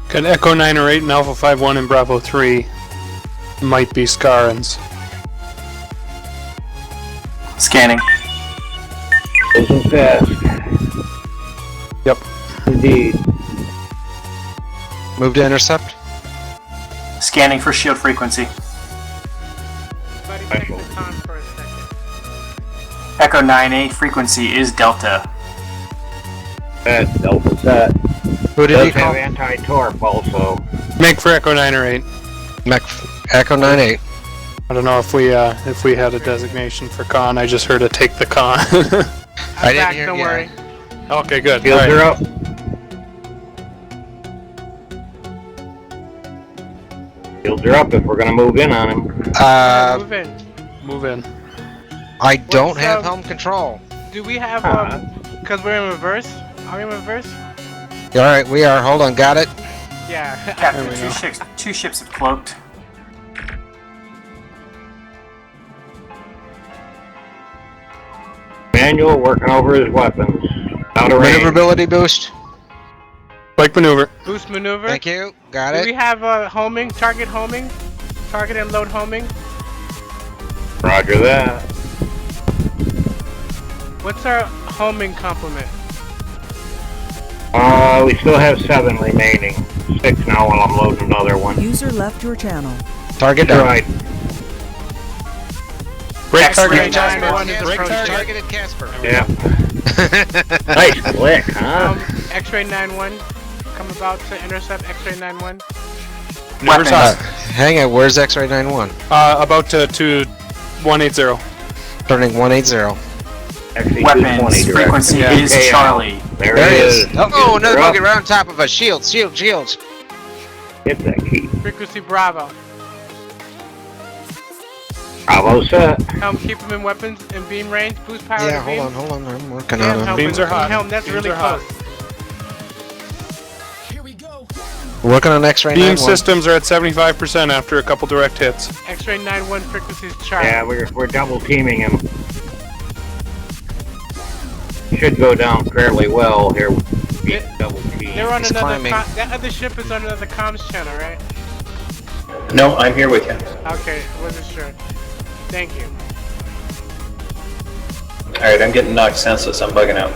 Got Echo 9 or 8 and Alpha 5-1 and Bravo 3. Might be Scarans. Scanning. Isn't fast. Yep. Indeed. Move to intercept. Scanning for shield frequency. Everybody check the con for a second. Echo 9A frequency is Delta. That's Delta set. Who did Does he call? have anti-torp also. Make for Echo 9 or 8. Echo 9-8. I don't know if we had a designation for con. I just heard it take the con. I didn't Back, hear. don't Yeah. worry. Okay, good. Shields All are right. up. Shields are up if we're gonna move in on him. Move in. Move in. I don't What's have up? helm control. Do we have because we're in reverse? Are we in reverse? All right, we are. Hold on, got it. Yeah. Captain, There we go. two ships have cloaked. Manual working over his weapons. Out of range. Maneuverability boost. Spike maneuver. Boost maneuver. Thank you. Got Do we it. have homing? Target homing? Target and load homing? Roger that. What's our homing complement? We still have 7 remaining. 6 now while I'm loading another one. User left your channel. Target That's down. right. Break X-ray target. 9-1 is Break approaching. target. Targeted Casper. Yeah. Nice click, huh? X-ray 9-1. Come about to intercept X-ray 9-1. Never saw it. Hang on. Where's X-ray 9-1? About to 180. Turning 180. Actually, Weapons 220 direct. frequency Yeah. is KO. Charlie. There There it he is. is. Oh, another bogey right on top of us. Shields. Shields. Hit that key. Frequency Bravo. Bravo set. Helm, keep him in weapons and beam range. Boost power Yeah, to beam. hold on. I'm working Yeah, on Helm, it. Beams are hot. Helm, that's Beams really are hot. close. Working on X-ray Beam 9-1. systems are at 75% after a couple direct hits. X-ray 9-1 frequency is Charlie. Yeah, we're double teaming him. Should go down fairly well here. Being double team. They're on He's another. climbing. That other ship is on another comms channel, right? No, I'm here with you. Okay, I wasn't sure. Thank you. Alright, I'm getting knocked senseless. I'm bugging out.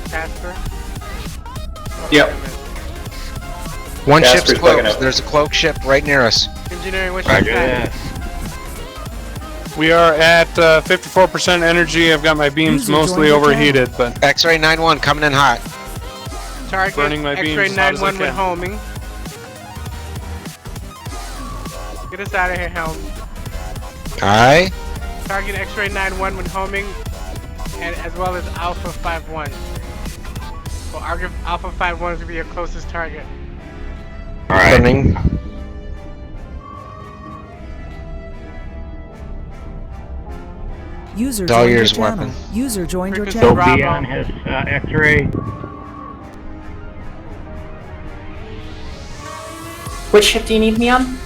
Casper. Oh, Yep. I missed. One Casper's ship's bugging cloaked. out. There's a cloaked ship right near us. Engineering, what's your Roger status? that. We are at 54% energy. I've got my beams User mostly joined your overheated, but X-ray 9-1 coming in hot. Target Burning my X-ray beams as hot as I 9-1 with can. homing. Get us out of here, Helm. Aye. Target X-ray 9-1 with homing, and as well as Alpha 5-1. Well, Alpha 5-1 is to be your closest target. Alright. Turning. User It's all joined your yours, channel. weapon. User joined your Frequency So channel. be Bravo. on his X-ray. Which ship do you need me on?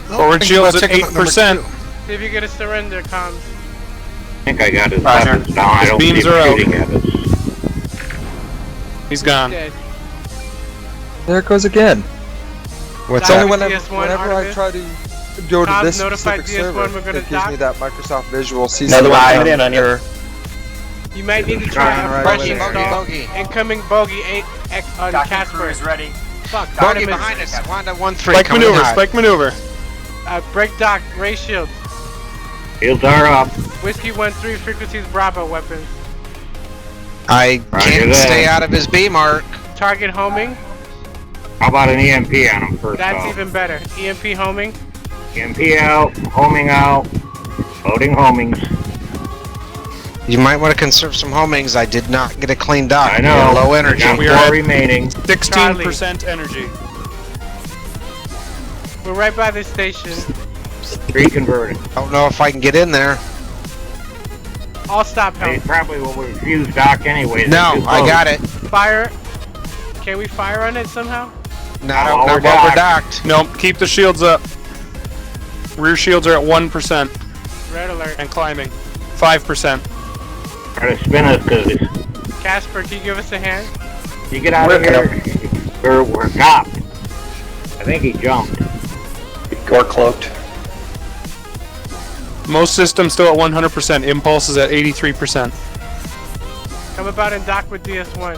forward shields at 8%. See if you get a surrender, comms. I think I got his Roger. weapons down. I His don't beams see him are out. shooting at us. He's gone. Dead. There it goes again. What's Doc, up? Whenever DS1 I Artemis. try to go to Comms this notified specific DS1 server, we're gonna it gives me dock. that Microsoft Visual CC. Another one button coming in on you. error. You might need to It's try gone a right fresh over there. install. Bogey. Incoming bogey 8 on Docking crew Casper. is ready. Fuck. Bogey Artemis. behind us. Wanda 1-3 Spike coming in maneuver. hot. Spike maneuver. Break dock. Ray shields. Shields are up. Whiskey 1-3 frequencies Bravo weapons. I Roger can't that. stay out of his beam arc. Target homing. How about an EMP on him first That's off? even better. EMP homing. EMP out, homing out, loading homings. You might want to conserve some homings. I did not get a clean dock. I know. Low energy. Got We are 4 at- remaining. 16% energy. We're right by the station. 3 converted. Don't know if I can get in there. All stop They helm. probably will refuse dock anyway. No, I got it. Fire. Can we fire on it somehow? Not while while we're we're docked. docked. Nope, keep the shields up. Rear shields are at 1% Red alert. and climbing. 5%. Try to spin us because Casper, can you give us a hand? You get out of here. We're copped. I think he jumped. Or cloaked. Most systems still at 100%. Impulse is at 83%. Come about and dock with DS1.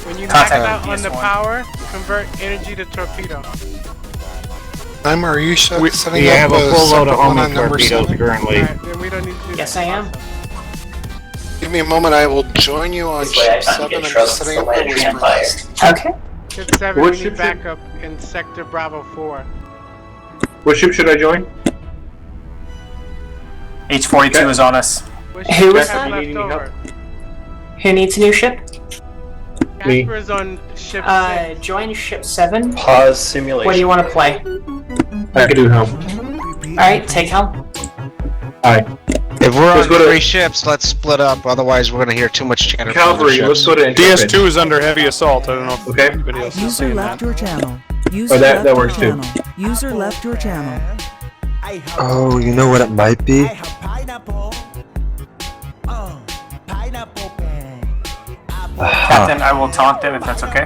When you max Contact out on the DS1. power, convert energy to torpedo. Are you setting We up have a full load of separate one homing on number torpedoes 7? currently. Alright, then we don't need to do Yes, that. I am. Give me a moment, I will join you on This way I ship don't 7 get and trust setting the up my Landry whisper Empire. nest. Okay. Ship 7, What we ship need should- backup in sector Bravo 4. What ship should I join? H-42 is on us. What Who ship do was you have that? left over? Who needs a new ship? Me. Casper is on ship 6. Join ship 7. Pause simulation. What do you want to play? I can do helm. Alright, take helm. If we're Let's on go to- 3 ships, let's split up. Otherwise, we're gonna hear too much chatter. from other Cavalry, ships. let's go to DS2 is under heavy assault. I don't know if Okay. anybody else is User seeing left that. your channel. User that left your works too. channel. User left your channel. Oh, you know what it might be? Captain, I will taunt them if that's okay.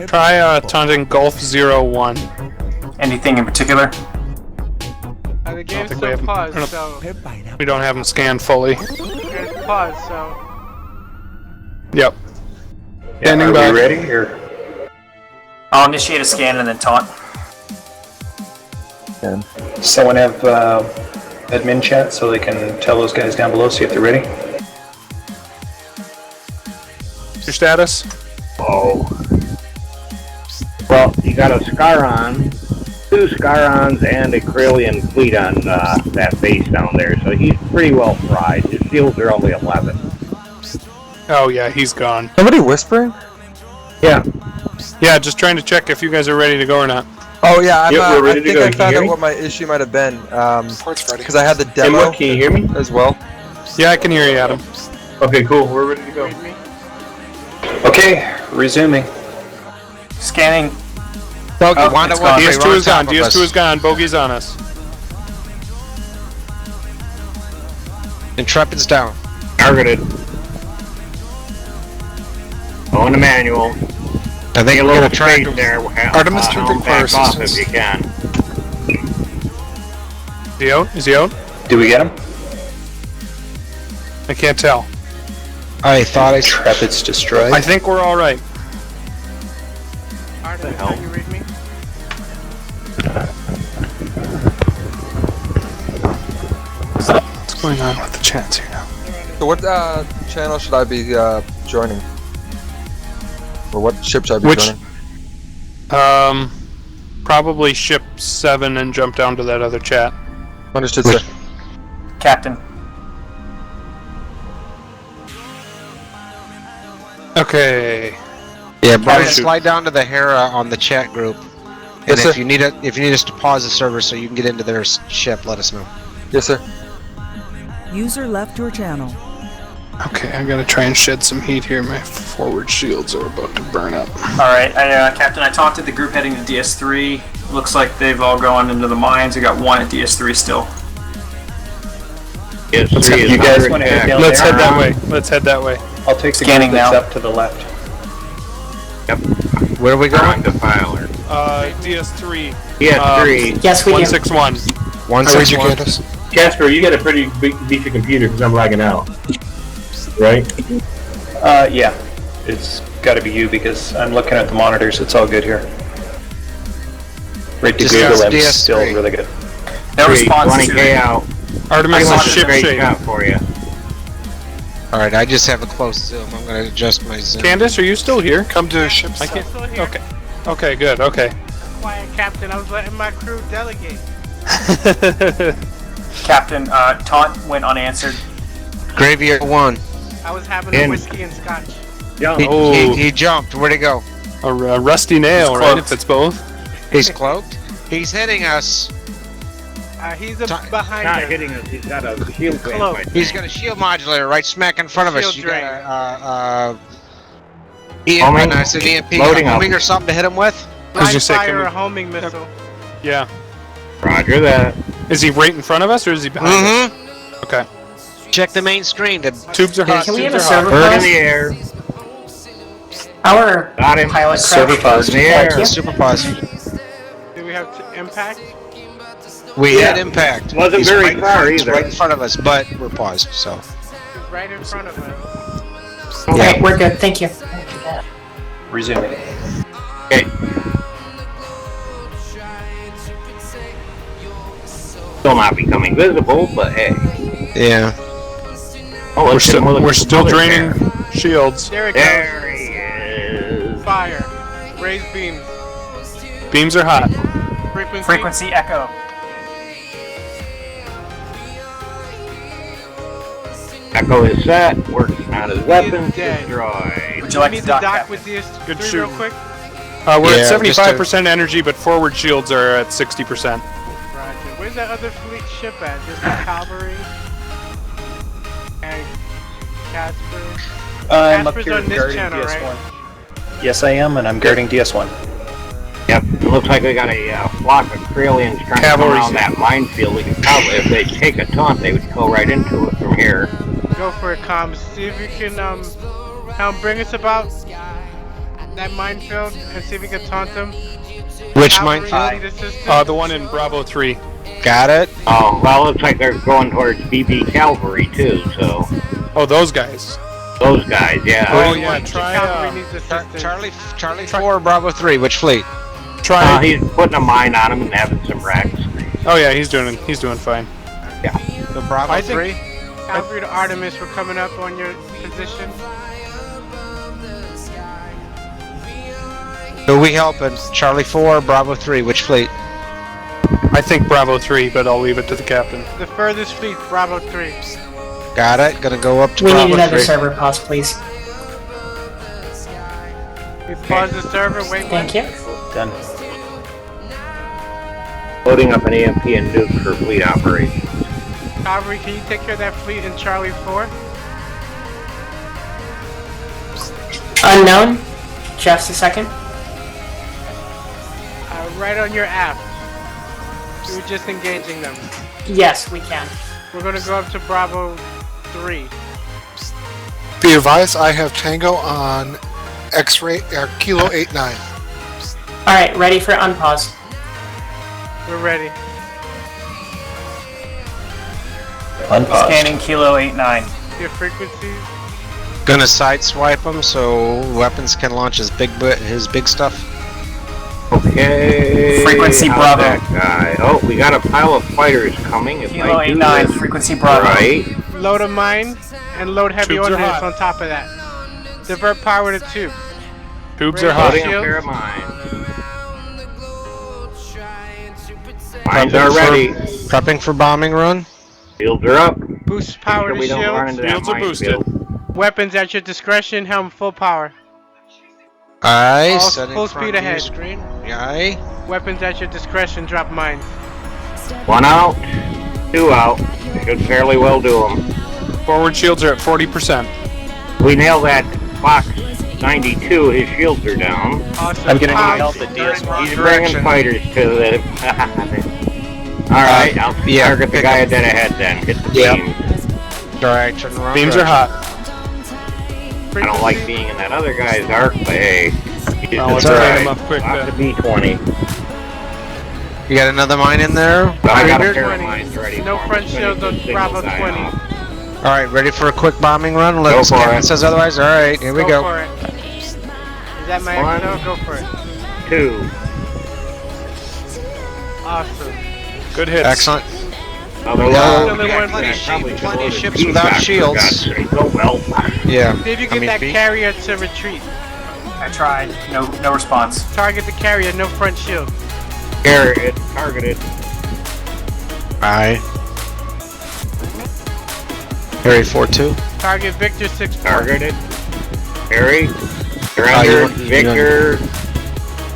Try taunting Gulf 01. Anything in particular? The game's think we still have- paused, I don't- so We don't have them scanned fully. it's paused, so Yep. Yeah, Standing are by. we ready? Or? I'll initiate a scan and then taunt. Yeah. Someone have admin chat so they can tell those guys down below, see if they're ready. Your status? Oh. Well, you got a Scaron, 2 Scarons, and a Krillian fleet on that base down there, so he's pretty well fried. His shields are only 11. Oh yeah, he's gone. Somebody whispering? Yeah. Yeah, just trying to check if you guys are ready to go or not. Oh yeah, I'm, Yep, we're ready I to think go. I Can you found hear out me? what my issue might have been. Port's ready. Because I had the demo can you hear me? as well. Yeah, I can hear you, Adam. Okay, cool. We're ready to go. read me. Okay, resuming. Scanning. Bogey, Oh, Wanda it's gone. Wanda, DS2 we're on is gone. top of DS2 us. is gone. Bogey's on us. Intrepid's down. Targeted. On the manual. I think Get a we're little gonna try space there. Artemis trooping back fire off if systems. you can. Is he out? Is he out? Do we get him? I can't tell. I thought I Intrepid's destroyed. I think we're all right. Artemis, hell? can you read me? What's going on with the chats here now? So what channel should I be joining? Or what ship should I be Which- joining? Probably ship 7 and jump down to that other chat. Understood, sir. Captain. Okay. Yeah, Brian, Parachute. slide down to the Hera on the chat group. And Yes, sir. if you need us to pause the server so you can get into their ship, let us know. Yes, sir. User left your channel. Okay, I gotta try and shed some heat here. My forward shields are about to burn up. Alright, Captain, I taunted the group heading to DS3. Looks like they've all gone into the mines. I got one at DS3 still. Yes, Let's 3 head- is you guys under wanna attack. head down Let's there? head that way. Let's head that way. I'll take the Scanning group that's now. up to the left. Where are we On going? defiler. DS3. DS3. Yes, we do. 161. How did you get us? Casper, you got a pretty big beefy computer because I'm lagging out. Right? Yeah. It's gotta be you because I'm looking at the monitors. It's all good here. Right to Just Google, use I'm DS3. still really good. No 3, response 20K to out. Artemis is launched ship Great shape. shot for you. Alright, I just have a close zoom. I'm gonna adjust my zoom. Candace, are you still here? Come to ship I 7. can't. Still here. Okay. Okay, good. Okay. Quiet, Captain. I was letting my crew delegate. Captain, taunt went unanswered. Graveyard 1. I was having In. a whiskey and scotch. Jump. He jumped. Where'd he go? A rusty nail, It's right? close. If it's both. He's cloaked. He's hitting us. He's Ti- behind Not us. hitting us. He's got a shield fan Close. fight. He's got a shield modulator right smack in front of us. Shield You drain. got EMP, Homing. I said EMP, Loading up. homing or something to hit him with? As you Line say, can fire we- a homing missile. Yeah. Roger that. Is he right in front of us or is he behind us? Mm-hmm. Okay. Check the main screen. To Tubes are hot. Can we have Tubes a are hot. server Bird in pause? the air. Our Got him. pilot Server crash. pause. In the air. super pause. Do we have impact? We Yeah. had impact. Wasn't He's very right, far he's either. right in front of us, but we're paused. So He's right in front of us. Alright, we're good. Thank you. Resuming. Okay. Still not becoming visible, but hey. yeah. Oh, We're let's get still, another we're still mother draining pair. shields. There it goes. There he is. Fire. Raise beams. Beams are hot. Frequency. Frequency echo. Echo is set. Working on his weapons. dead. Destroyed. Would you We like need to to dock, dock Captain? with DS3 Good real shooting. quick. We're Yeah, at just 75% energy, but forward shields are at 60%. Roger. Where's that other fleet ship at? Just the cavalry and Casper. I'm up Casper's here on this guarding channel, DS1. right? Yes, I am, and I'm guarding DS1. Yep. It looks like we got a flock of Kralians trying to come Cavalry. around that minefield. We could probably, if they take a taunt, they would go right into it from here. Go for it, comms. See if you can bring us about that minefield and see if we can taunt them. Which Cavalry minefield? need assistance. The one in Bravo 3. Got it. Oh, well, looks like they're going towards BB Cavalry too. So Oh, those guys. those guys, yeah. Oh, yeah, try, Cavalry needs assistance. Charlie 4, Bravo 3. Which fleet? try. He's putting a mine on him and having some wrecks. Oh yeah, he's doing fine. The Bravo I think- 3. Cavalry to Artemis, we're coming up on your position. Who we helping? Charlie 4, Bravo 3. Which fleet? I think Bravo 3, but I'll leave it to the captain. The furthest fleet, Bravo 3. Got it. Gonna go up to We need Bravo another 3. server pause, please. We pause the server, wait. Thank you. Done. Loading up an EMP and nuke for fleet operations. Cavalry, can you take care of that fleet in Charlie 4? Unknown. Just a second. Right on your app. We were just engaging them. Yes, we can. We're gonna go up to Bravo 3. Be advised, I have Tango on X-ray Kilo 89. Alright, ready for unpause. We're ready. Unpause. Scanning Kilo 89. Your frequencies. Gonna sideswipe him so weapons can launch his big stuff. Okay. Frequency how's Bravo. that guy? Oh, we got a pile of fighters coming. If Kilo I do 89, this frequency Bravo. right, Load a mine and load heavy Tubes are ordnance hot. on top of that. Divert power to tube. Tubes Raise are hot. loading a shields. pair of mines. Mines are ready. Prepping for bombing run. Shields are up. Boost power Make sure to we don't run shields. into that Shields are boosted. minefield. Weapons at your discretion. Helm full power. Aye. All Setting full front speed view ahead. Screen. Aye. Weapons at your discretion. Drop mines. One out. Two out. Should fairly well do them. Forward shields are at 40%. We nail that Fox 92. His shields are down. Awesome. I'm getting Comms. help at DS1. He's bringing fighters to the. Alright, I'll target the guy dead ahead then. Hit the beams. Alright, turn around. Beams are hot. I don't like being in that other guy's arc, but hey. He did Well, let's this bring right. him up quick Lots then. of B20. You got another mine in there? So I got a Here's pair of 20. mines ready. No for him. front Just shields finish on the signal Bravo guy 20. off. Alright, ready for a quick bombing run? Go Let's for Captain it. says otherwise. Alright, here we go. For it. Is that my One. episode? Go for it. Two. Awesome. Good hits. Excellent. Another No, load. we got Actually, plenty I of probably should plenty of load a ships P without back, for shields. God's sake. Oh well. Yeah. See if you I get mean, that B. carrier to retreat. I tried. No response. Target the carrier, no front shield. Carrot targeted. Aye. Harry 4-2. Target Victor 6-4. Targeted. Harry. you Surrender. want- you Victor.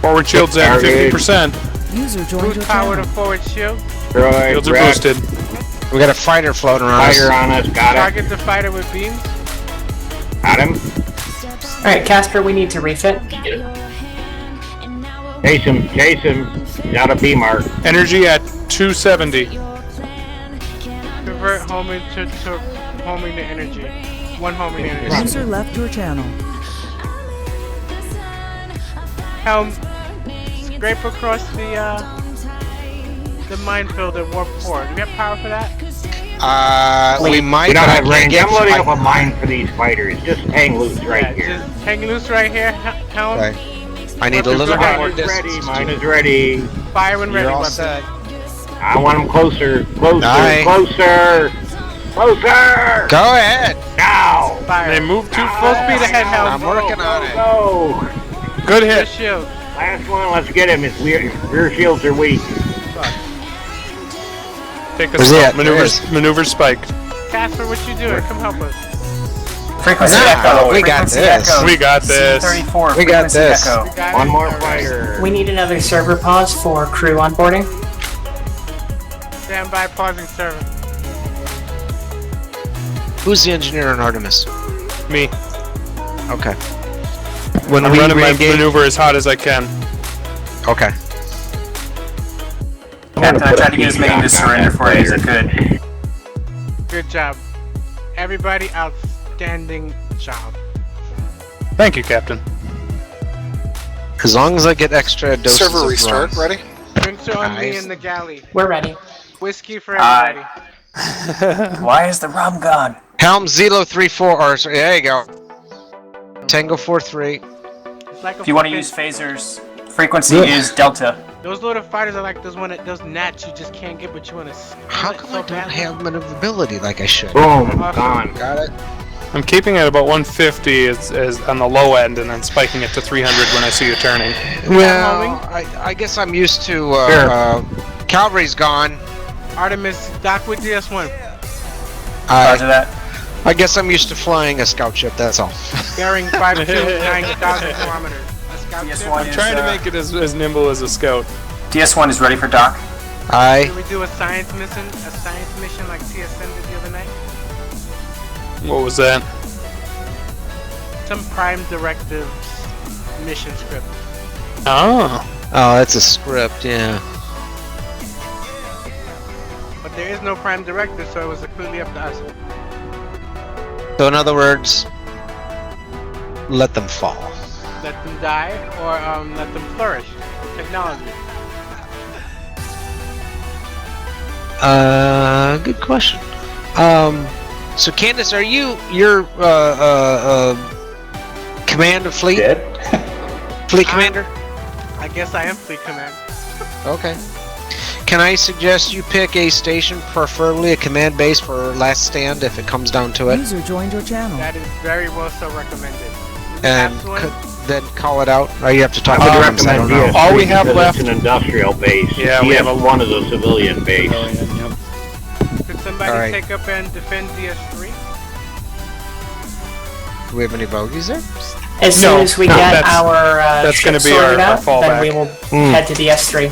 Forward shields at Target. 50%. User joined Boost your power to channel. forward shield. Troy. Shields are Rex, boosted. We got a fighter floating around us. Fighter on us. Got it. Target the fighter with beams. Got him. Alright, Casper, we need to refit. Chase him. Chase him. He's out of B mark. Energy at 270. Convert home into homing to energy. One homing to energy. User left your channel. Helm, scrape across the minefield at warp 4. Do we have power for that? We might. We don't but I have can't range. get I'm loading up a mine for these fighters. Just hang loose right here. Just hang loose right here, Helm. Okay. I need a little bit more Mine is ready. distance. Mine is ready. Fire when ready, You're all weapon. set. I want them closer. Closer. Aye. Closer. Closer. Go ahead. Now. Fire. They move too Full speed ahead, Helm. I'm working on it. Go. Good Your hit. shield. Last one. Let's get him. His rear shields are weak. Take a Where's spike. he at? Maneuver spike. Casper, what you doing? Come help us. Frequency Nah, echo. we got frequency this. Echo. We got this. C34. We got frequency this. Echo. We got One it? more Alright. fighter. We need another server pause for crew onboarding. Stand by, pausing server. Who's the engineer on Artemis? Me. Okay. When I'm we running my re-engage- maneuver as hot as I can. Okay. Captain, I tried to get as many to surrender for you as I could. Good job. Everybody, outstanding job. Thank you, Captain. As long as I get extra doses Server of restart. rum. Ready? Drinks are on me Nice. in the galley. We're ready. Whiskey for everybody. Why is the rum gone? Helm Zelo 34. Or sorry, there you go. Tango 43. It's like a If you want to fucking- use phasers, frequency is Delta. Those little fighters are like those gnats you just can't get, but you want to. How come I don't have maneuverability like I should? Boom. Awesome. Gone. Got it. I'm keeping it at about 150 as on the low end, and then spiking it to 300 when I see you turning. Well, I guess I'm used to. Calvary's gone. Artemis, dock with DS1. Roger that. I guess I'm used to flying a scout ship. That's all. Bearing 5,9,000 kilometers. A scout ship. DS1 is, Trying to make it as nimble as a scout. DS1 is ready for dock. Did we do a science mission? A science mission like TSN did the other night? What was that? Some Prime Directives mission script. Oh. Oh, that's a script. Yeah. But there is no Prime Directive, so it was completely up to us. So in other words, let them fall. Let them die, or let them flourish. Technology. Good question. So Candace, are you your command of fleet? Fleet commander? I guess I am fleet command. Okay. Can I suggest you pick a station, preferably a command base for last stand if it comes down to it, User joined your channel. That is very well so recommended. and then call it out? Or you have to talk I would to them, I don't recommend know. All we DS3 have because left- It's an industrial base. Yeah, we have a- DS1 is a civilian base. Could somebody Alright. take up and defend DS3? Do we have any bogeys there? As soon as we get that's- our that's ship gonna be sorted our out, fallback. then we will head to DS3.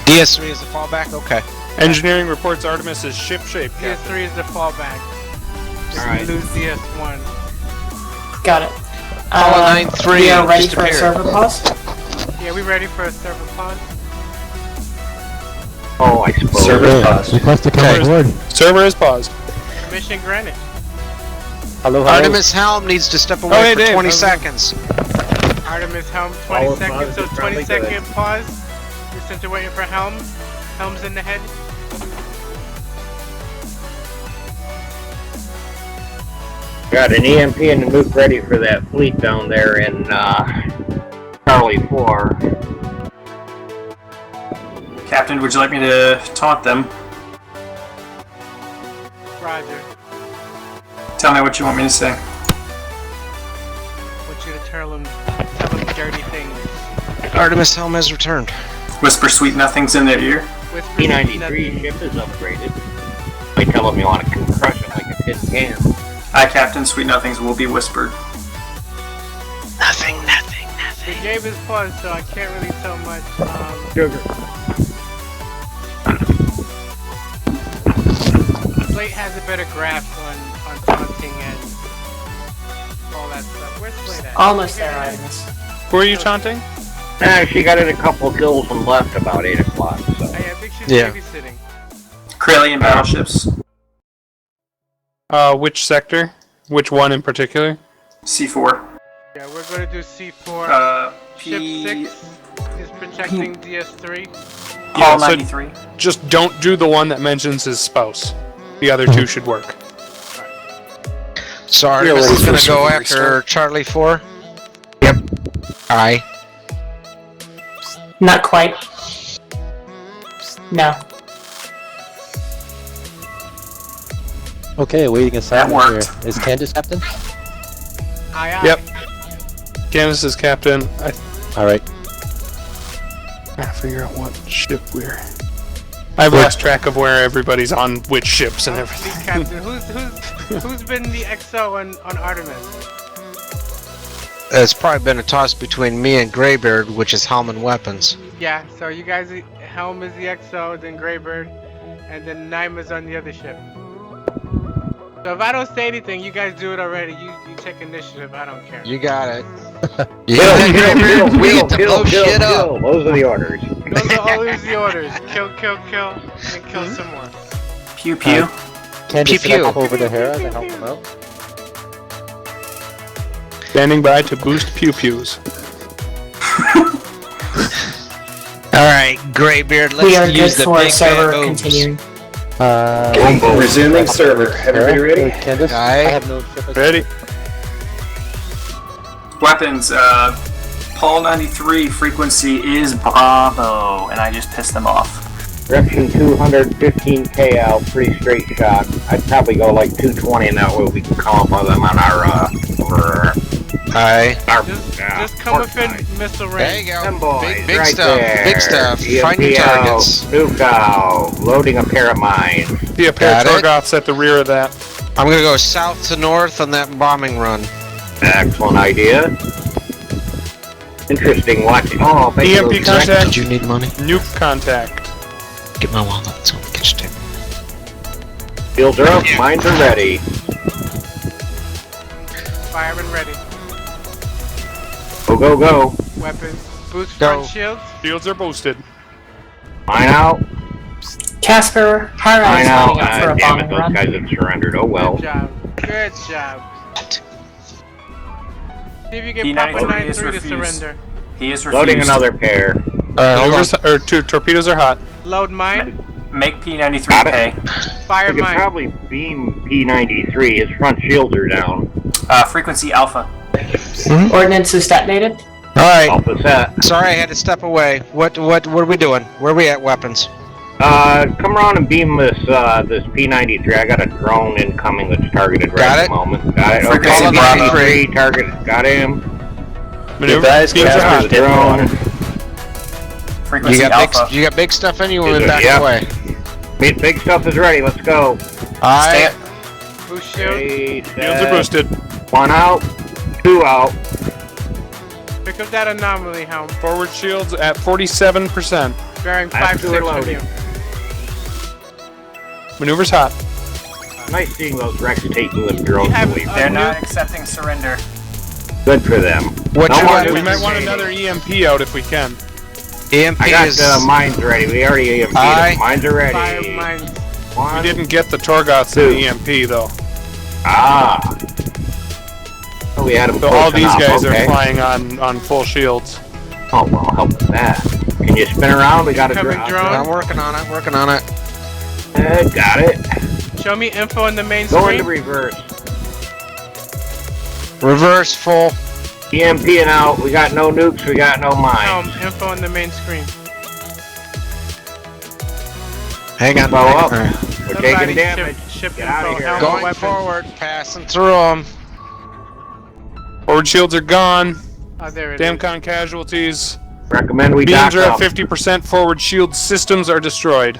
DS3 is the fallback? Okay. Engineering reports Artemis is ship shape. DS3 is the fallback. Just Alright. lose DS1. Got it. Apollo 9-3 we are ready just for a appeared. server pause. Yeah, we ready for a server pause? Oh, I suppose. Server pause. Request to come Okay. aboard. Server is paused. Mission granted. Hello, hello. Artemis Helm needs to step away hey, for Dave. 20 How's it seconds. Artemis Helm, 20 Power seconds, pause so is 20 probably good. second pause. We're still waiting for Helm. Helm's in the head. Got an EMP and a nuke ready for that fleet down there in Charlie 4. Captain, would you like me to taunt them? Roger. Tell me what you want me to say. Want you to tell them dirty things. Artemis Helm has returned. Whisper sweet nothings in their ear. Whisper P93 ship is upgraded. I tell them you want to crush it like a tin can. Hi, Captain. Sweet nothings will be whispered. Nothing. We gave his pause, so I can't really tell much. Sugar. Slate has a better grasp on taunting and all that stuff. Where's Slate at? Almost there, Artemis. Who are you taunting? She got in a couple kills and left about 8 o'clock, so. I think she's Yeah. babysitting. Corellian battleships. Which sector? Which one in particular? C4. Yeah, we're gonna do C4. Ship P... 6 is protecting DS3. Paul so 93. just don't do the one that mentions his spouse. The other two should work. So Artemis is gonna go after Charlie 4? Yep. Aye. Not quite. No. Okay, waiting assignment here. worked. Is Candace captain? Aye, aye. Yep. Candace is captain. Alright. Gotta figure out what ship we're... I've lost track of where everybody's on which ships and The everything. captain. Who's been the XO on Artemis? It's probably been a toss between me and Greybeard, which is Helm and Weapons. Yeah, so you guys, Helm is the XO, then Greybird, and then Naima's on the other ship. So if I don't say anything, you guys do it already. You take initiative, I don't care. You got it. Kill, We get to blow shit up. Those are the orders. Those are always the orders. Kill, kill, kill, and kill some more. Pew pew. Candace, Pew, pew. go over to Hera to help them out. Standing by to boost pew-pews. Alright, Greybeard, We are let's good use the for big server bad boobs. continuing. Resuming server. Everybody ready? Candace, Aye. I have no ship. Ready? Weapons, Paul 93 frequency is Bravo, and I just pissed them off. Direction 215K out, pretty straight shot. I'd probably go like 220, and that way we can call up on them on our Aye. Just come within missile There range. you go. Them boys, Big right stuff. there. Big stuff. Find your EMP targets. out, Nuke out, loading a pair of mines. See a pair of Got it. Torgoths at the rear of that. I'm gonna go south to north on that bombing run. Excellent idea. Interesting watching. Oh, thank you. EMP contact. Did you need money? Nuke contact. Get my wallet so we can get you. Shields are up, mines are ready. Fireman ready. Go, go, go. Weapons. Boost Go. front shields. Shields are boosted. Mine out. Casper, Hara Mine is out. lining up for a Damn it, bombing those run. guys have surrendered. Oh well. Good job. Good job. See if you can pop a P93 9-3 is to refused. surrender. He is refused. Loading another pair. Hold on. Maneuvers, or two torpedoes are hot. Load mine. Make P93 Got it. pay. Fire We could mine. probably beam P93. His front shields are down. Frequency Alpha. Ordnance is detonated. Alright. Alpha set. Sorry I had to step away. What are we doing? Where are we at weapons? Come around and beam this P93. I got a drone incoming that's targeted right Got at it. the moment. Got it. Frequency Okay, Bravo. P93 targeted. Got him. Maneuver. Guys, Shields are Casper's hot. Drone. Frequency You Alpha. got big stuff in you when we back Yep. away. Big stuff is ready. Let's go. Alright. Boost shield. Okay, Shields are boosted. One out. Two out. Pick up that anomaly, Helm. Forward shields at 47%. Bearing That's 5-6 too from loaded. you. Maneuvers hot. Nice seeing those Rex taking them drones You have away. a They're not nuke. accepting surrender. Good for them. What No you more want? We nukes. might want another EMP out if we can. EMP I got is... mines ready. We already EMP'd Aye. them. Mines are ready. Fire mines. One. We didn't get the Torgoths in the EMP though. Ah. Oh, we had them So close all these enough. guys Okay. are flying on full shields. Oh, well, help with that. Can you spin around? We got a Incoming drone. I'm working on it, Got it. Show me info on the main Go screen. into reverse. Reverse full. EMP and out. We got no nukes. We got no Helm, mines. info on the main screen. Hang on. Bow up. Alright. We're Somebody taking damage. Ship Get outta info. here. Helm, Going weapons. forward, passing through them. Forward shields are gone. Oh, there it is. Damcon casualties. Recommend we Beams dock are at up. 50%. Forward shield systems are destroyed.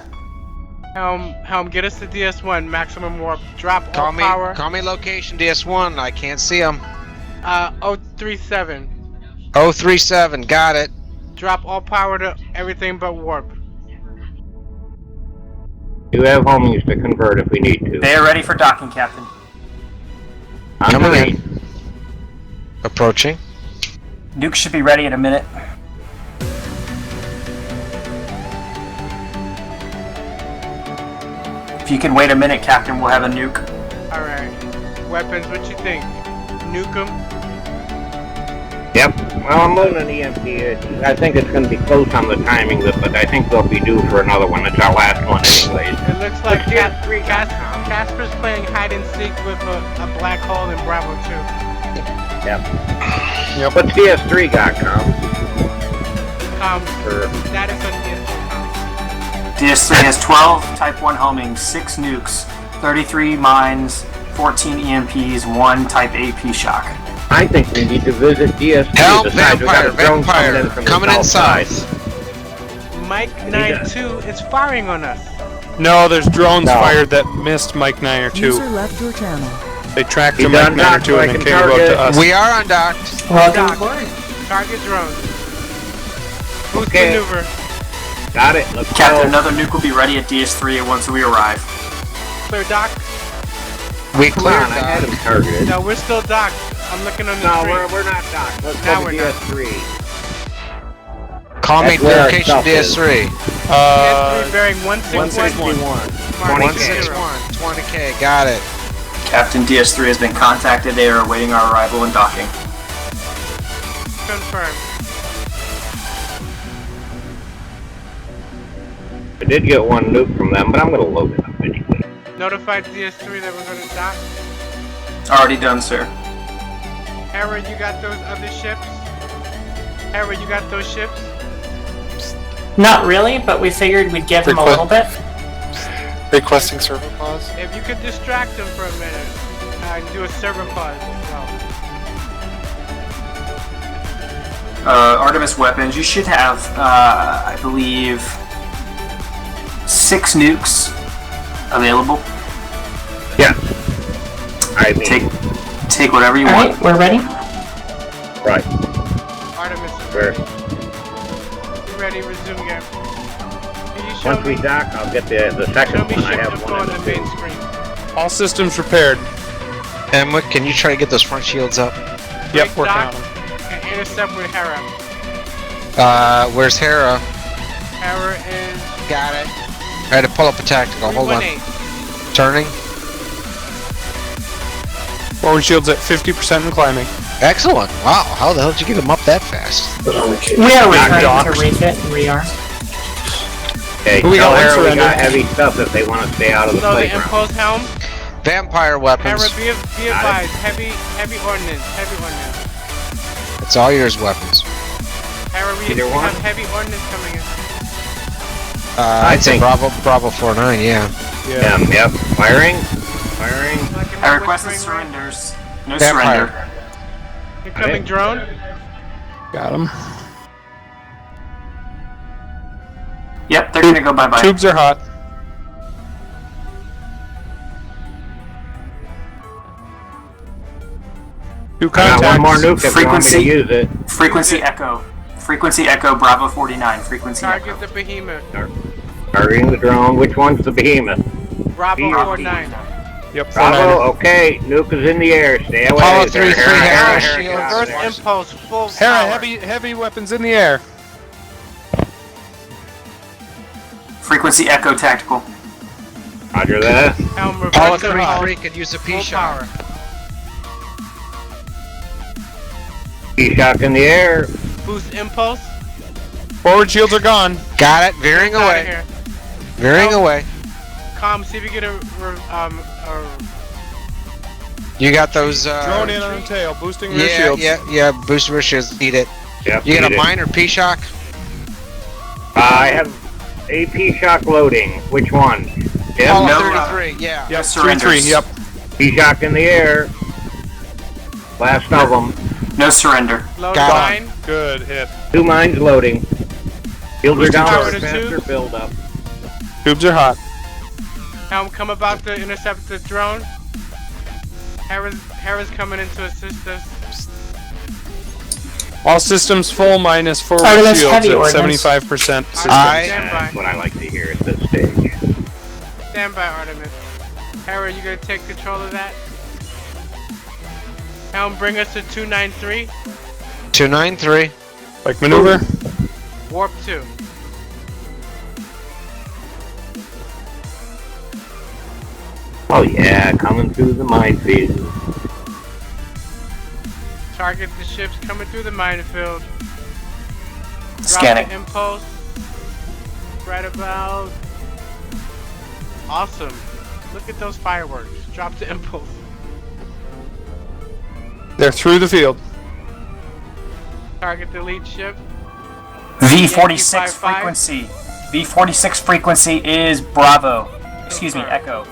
Helm, get us to DS1, maximum warp. Drop all Call me power. location DS1. I can't see them. 037. 037. Got it. Drop all power to everything but warp. You have homings to convert if we need to. They are ready for docking, Captain. On Coming three. in. Approaching. Nuke should be ready in a minute. If you can wait a minute, Captain, we'll have a nuke. Alright. Weapons, what you think? Nuke 'em? Yep. Well, I'm loading an EMP. I think it's going to be close on the timing, but I think they'll be due for another one. It's our last one anyways. It looks like Casper's playing hide and seek with a black hole in Bravo 2. Yep. What's DS3 got, Com? Status on DS3. DS3 has 12 Type 1 homing, 6 nukes, 33 mines, 14 EMPs, 1 Type AP shock. I think we need to visit DS3. Help, Vampire, coming in south. Mike 9-2 is firing on us. No, there's drones fired that missed Mike 9 or 2. User left your channel. They tracked to Mike 9 or 2 and then came up to us. We are undocked. Welcome aboard. Target drone. Boost Okay. maneuver. Got it. Let's Captain, go. another nuke will be ready at DS3 once we arrive. Clear dock. We Come cleared on, I had dock. him targeted. No, we're still docked. I'm looking on the No, screen. we're not docked. Let's Now go we're to not. DS3. Call me That's where our location stuff is. DS3. DS3 bearing 161. 161. 20K. Got it. Captain, DS3 has been contacted. They are awaiting our arrival and docking. Confirmed. I did get one nuke from them, but I'm going to load it up anyway. Notified DS3 that we're going to dock. Already done, sir. Hera, you got those other ships? Hera, you got those ships? Not really, but we figured we'd give him a little bit. Requesting server pause. If you could distract him for a minute and do a server pause as well. Artemis weapons, you should have, I believe, 6 nukes available. Yeah. I mean, Take whatever you want. Alright, we're ready. right. Artemis, Where? you ready? Resume game. Can you show Once we me, dock, I'll get the show second me one. I ship have info one on in the the main two. screen? All systems repaired. Emma, can you try to get those front shields up? Yep, Break working dock on them. and intercept with Hera. Where's Hera? Hera is Got it. I had to pull up a tactical. Hold on. 318. Turning. Forward shields at 50% and climbing. Excellent. Wow. How the hell did you get them up that fast? We are returning to refit and rearm. Okay, We got tell one Hera we surrender. got heavy stuff if they want to stay out of the So the playground. impulse helm. Vampire Hera, weapons. be advised. Heavy ordnance. Heavy ordnance. It's all yours weapons. Hera, we Either one? have heavy ordnance coming in. I'd say think- Bravo 49, yeah. Yep. Firing. Firing. I requested surrenders. No Vampire. surrender. Incoming drone. Got them. Yep, they're gonna go bye-bye. Tubes are hot. Two I got contacts. one more nuke if you want me to Frequency. use it. Frequency echo. Frequency echo, Bravo 49. Frequency Target echo. the behemoth. Targeting the drone. Which one's the behemoth? Bravo Bravo 49. Yep, Bravo. Okay, nuke is in the air. Stay away. Apollo There, 3-3 Hera, Hera, Hera, shield. get out of First there. impulse, full Hera, power. heavy weapons in the air. Frequency echo tactical. Roger that. Helm Apollo reverse impulse, 3-3 could use a full P-shot. power. P-shock in the air. Boost impulse. Forward shields are gone. Got it. Veering Outta away. here. Veering Oh. away. Com, see if you get a You got those, Drone in on tail, boosting rear yeah, shields. yeah. Booster rear shields. Eat it. Yep, You got need a it. mine or P-shock? I have AP shock loading. Which one? Yep. Apollo no, 33, yeah. Yep, surrenders. 3-3, yep. P-shock in the air. Last of them. No surrender. load Got line. Good hit. 2 mines loading. Shields are Boosting down power for to faster two. build up. Tubes are hot. Helm, come about to intercept the drone. Hera's coming in to assist us. All systems full minus forward Artemis shields heavy at ordnance. 75% systems. Stand by. That's what I like to hear at this stage. Stand by, Artemis. Hera, you gonna take control of that? Helm, bring us to 293. 293. Like maneuver. Warp 2. Oh yeah, coming through the minefield. Target the ships coming through the minefield. Drop Scanning. the impulse. Right about. Awesome. Look at those fireworks. Drop the impulse. They're through the field. Target the lead ship. V46 Yankee 55. frequency. V46 frequency is Bravo. Excuse me, Echo.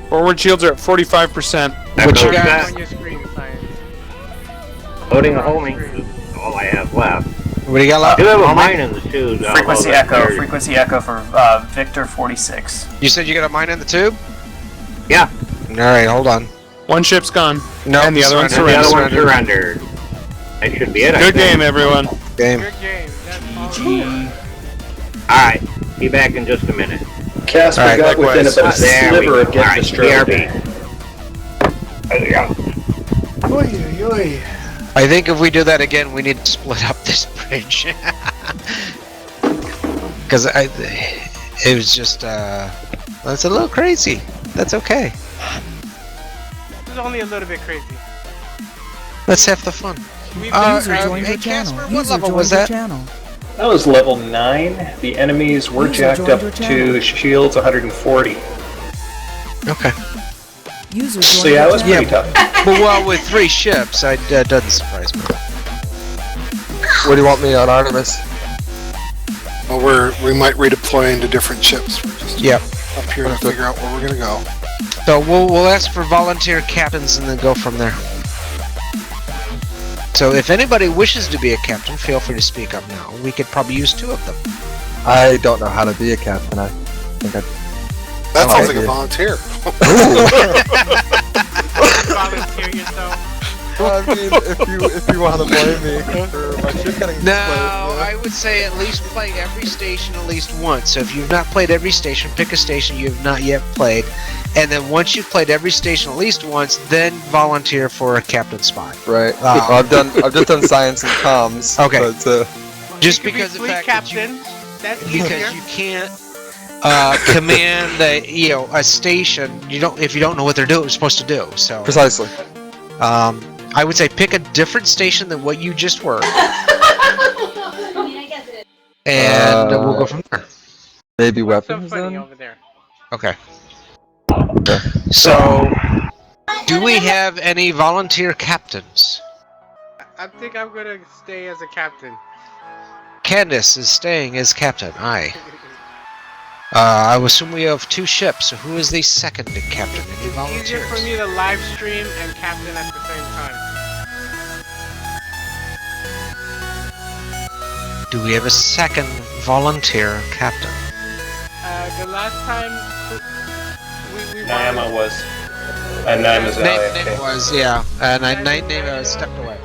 Forward shields are at 45%. What you Echo got? set. On your screen, Science. Loading a homing. That's all I have left. What do you got I left? do have a mine in the tube. Frequency although Echo. they're- Frequency Echo for Victor 46. You said you got a mine in the tube? Yeah. Alright, hold on. One ship's gone. No, and the other one And the other one surrendered. surrendered. That should be it. I Good think. game, everyone. Game. Good game. That's all. GG. Alright, be back in just a minute. Casper Alright, got within likewise. about a There we sliver go. of getting Alright, destroyed. BRB. There we go. Oy, oy, oy. I think if we do that again, we need to split up this bridge. Because it was just, that's a little crazy. That's okay. This is only a little bit crazy. Let's have the fun. We've been User crazy. joined hey, your channel. Casper, what User level joined was your that? channel. That was level 9. The enemies were User jacked joined up your channel. to shields 140. Okay. User joined So yeah, your it was channel. pretty tough. But well, with 3 ships, that doesn't surprise me. What do you want me on Artemis? Well, we might redeploy into different ships. We're just Yep. up here to figure out where we're gonna go. So we'll ask for volunteer captains and then go from there. So if anybody wishes to be a captain, feel free to speak up now. We could probably use 2 of them. I don't know how to be a captain. I think I. That Oh, sounds like a yeah. volunteer. Volunteer yourself. Well, I mean, if you want to blame me for my ship getting No, destroyed, I would say at least play every station at least once. So if you've not played every station, pick a station you have not yet played. And then once you've played every station at least once, then volunteer for a captain spot. right? Ah. Well, I've just done science and comms. Okay. But, Just You could be because of the fleet fact that you, captain. That's easier. because you can't command a station if you don't know what they're supposed to do. So precisely. I would say pick a different station than what you just were, and we'll go from there. Maybe What's so weapons funny then? over there? Okay. So, do we have any volunteer captains? I think I'm gonna stay as a captain. Candace is staying as captain. Aye. I would assume we have 2 ships. So who is the second captain? Any It's easier volunteers? for me to live stream and captain at the same time. Do we have a second volunteer captain? The last time we Naima won, was. And Naima's Name okay. was, yeah. And I name stepped away.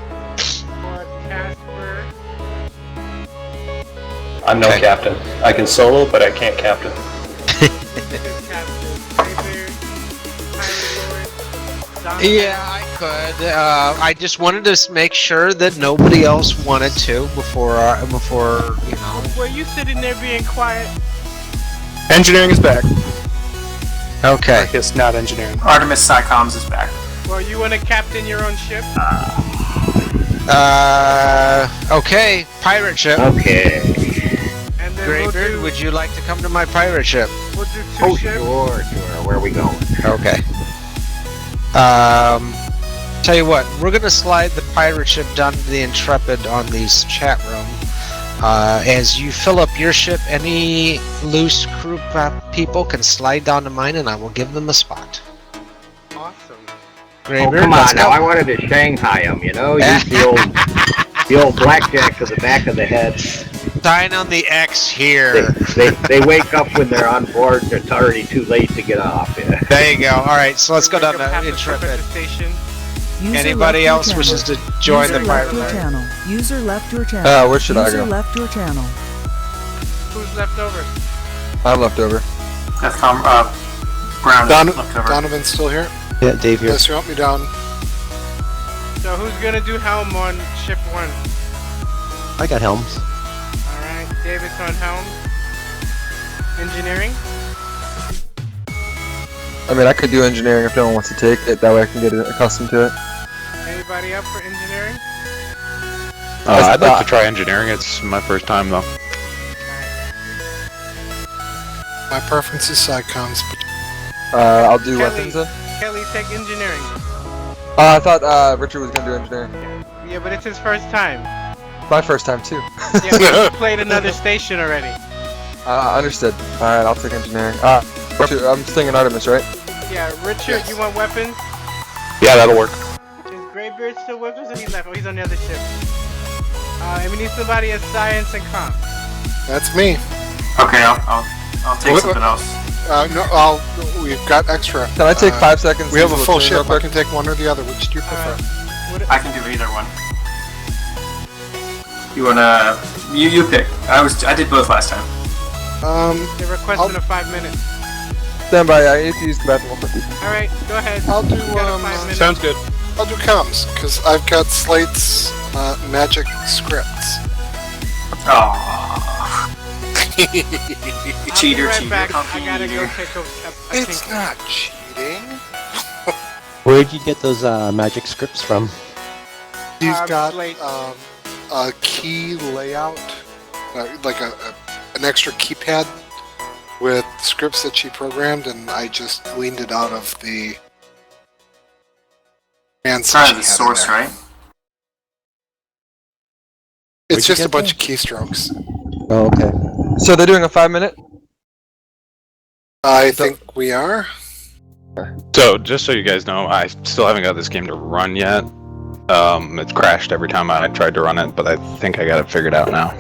but Casper, I'm no Okay. captain. I can solo, but I can't captain. is captain. Graybeard, Pirate Lord, Donovan. Yeah, I could. I just wanted to make sure that nobody else wanted to before you know. Were you sitting there being quiet? Engineering is back. Okay. I guess not engineering. Artemis Psycoms is back. Well, you want to captain your own ship? Okay. Pirate ship. Okay. And then Graybeard, would you like to come to my pirate ship? we'll do 2 Oh, ships. sure. Where are we going? Okay. Tell you what, we're gonna slide the pirate ship down to the Intrepid on these chat room. As you fill up your ship, any loose crew people can slide down to mine, and I will give them a spot. Awesome. Oh, Graybeard, come let's on now. go. I wanted to Shanghai them, you know? Use the old blackjack to the back of the head. Sign on the X here. They wake up when they're on board and it's already too late to get off. Yeah. There you go. Alright, so let's go down Pick up half to the ship at Intrepid. the station. User Anybody left your else channel. wishes to join User the left pirate your line? channel. User left your channel. Where should I User go? left your channel. Who's left over? I'm left over. Deathcom, Brown is left over. Donovan's still here? Yeah, Dave here. Yes, you want me down? So who's gonna do helm on ship 1? I got helms. Alright, David's on helm. Engineering. I mean, I could do engineering if no one wants to take it. That way I can get accustomed to it. Anybody up for engineering? I'd like to try engineering. It's my first time though. My preference is SciComms, but I'll do weapons then. Kelly, take engineering. I thought Richard was gonna do engineering. Yeah, but it's his first time. My first time too. Yeah, he played another station already. Understood. Alright, I'll take engineering. Richard, I'm staying in Artemis, right? Yeah, Richard, you want weapons? Yeah, that'll work. Is Greybeard still with us or he left? Oh, he's on the other ship. And we need somebody as science and comp. that's me. Okay, I'll take something else. No, we've got extra. Can I take 5 seconds? We have a to full train real ship. I quick? can take one or the other. Which do you prefer? I can do either one. You wanna? You pick. I did both last time. They're requesting a 5 minutes. Stand by. I need to use the bathroom. All right, go ahead. I'll do. You got 5 minutes. Sounds good. I'll do comms because I've got Slate's magic scripts. Oh. Cheater, right cheater. back. I gotta go take a It's not cheating. Where'd you get those magic scripts from? He's got Slate. a key layout, like an extra keypad with scripts that she programmed, and I just gleaned it out of the. It's kind of the source, right? It's just a bunch of keystrokes. Oh, okay. So they're doing a 5 minute? I think we are. So, just so you guys know, I still haven't got this game to run yet. It's crashed every time I tried to run it, but I think I got it figured out now.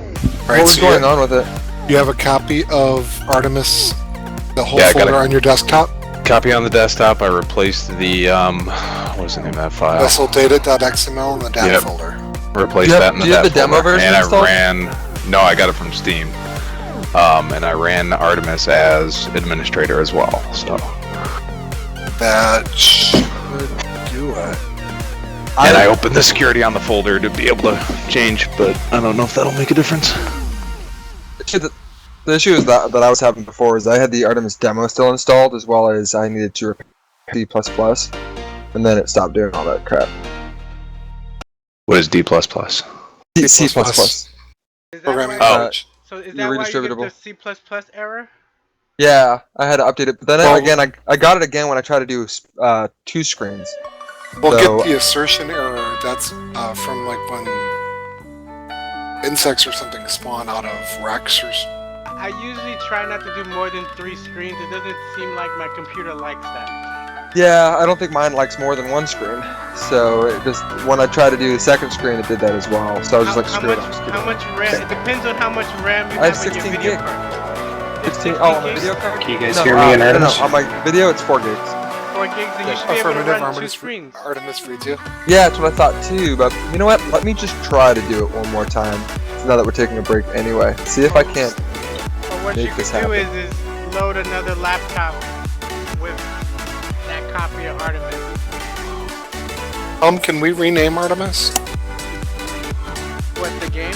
What was going on with it? You have a copy of Artemis, the whole Yeah, I got folder on your desktop? Copy on the desktop. I replaced the what was the name of that file? Vesseldata.xml in the data Yep. folder. Replaced Do you have- that in the do you have data the demo folder. version And I installed? ran. No, I got it from Steam. And I ran Artemis as administrator as well. So. That should do it. And I opened the security on the folder to be able to change, but I don't know if that'll make a difference. The issue is that I was having before is I had the Artemis demo still installed, as well as I needed to repair D++, and then it stopped doing all that crap. What is D++? C++. Is that Programming why, language. so is You're that why you redistributable. get the C++ error? Yeah, I had to update it, but then Well- again, I got it again when I tried to do 2 screens. We'll So- get the assertion error. That's from like when insects or something spawn out of Rex or. I usually try not to do more than 3 screens. It doesn't seem like my computer likes that. Yeah, I don't think mine likes more than 1 screen. So it just when I tried to do the second screen, it did that as well. So I was just like, screw it. I'm just How kidding. much RAM? It depends on how much RAM you I have have in your 16 video gig. card. 16. Oh, on the video card? Can you guys No, hear me in no, Artemis? on my video, it's 4 gigs. 4 gigs, and you should be able to Affirmative. run 2 screens. Artemis reads you. Yeah, that's what I thought too, but you know what? Let me just try to do it one more time. Now that we're taking a break anyway. See if I can't. Or what Make you this can do happen. is load another laptop with that copy of Artemis. Can we rename Artemis? What, the game?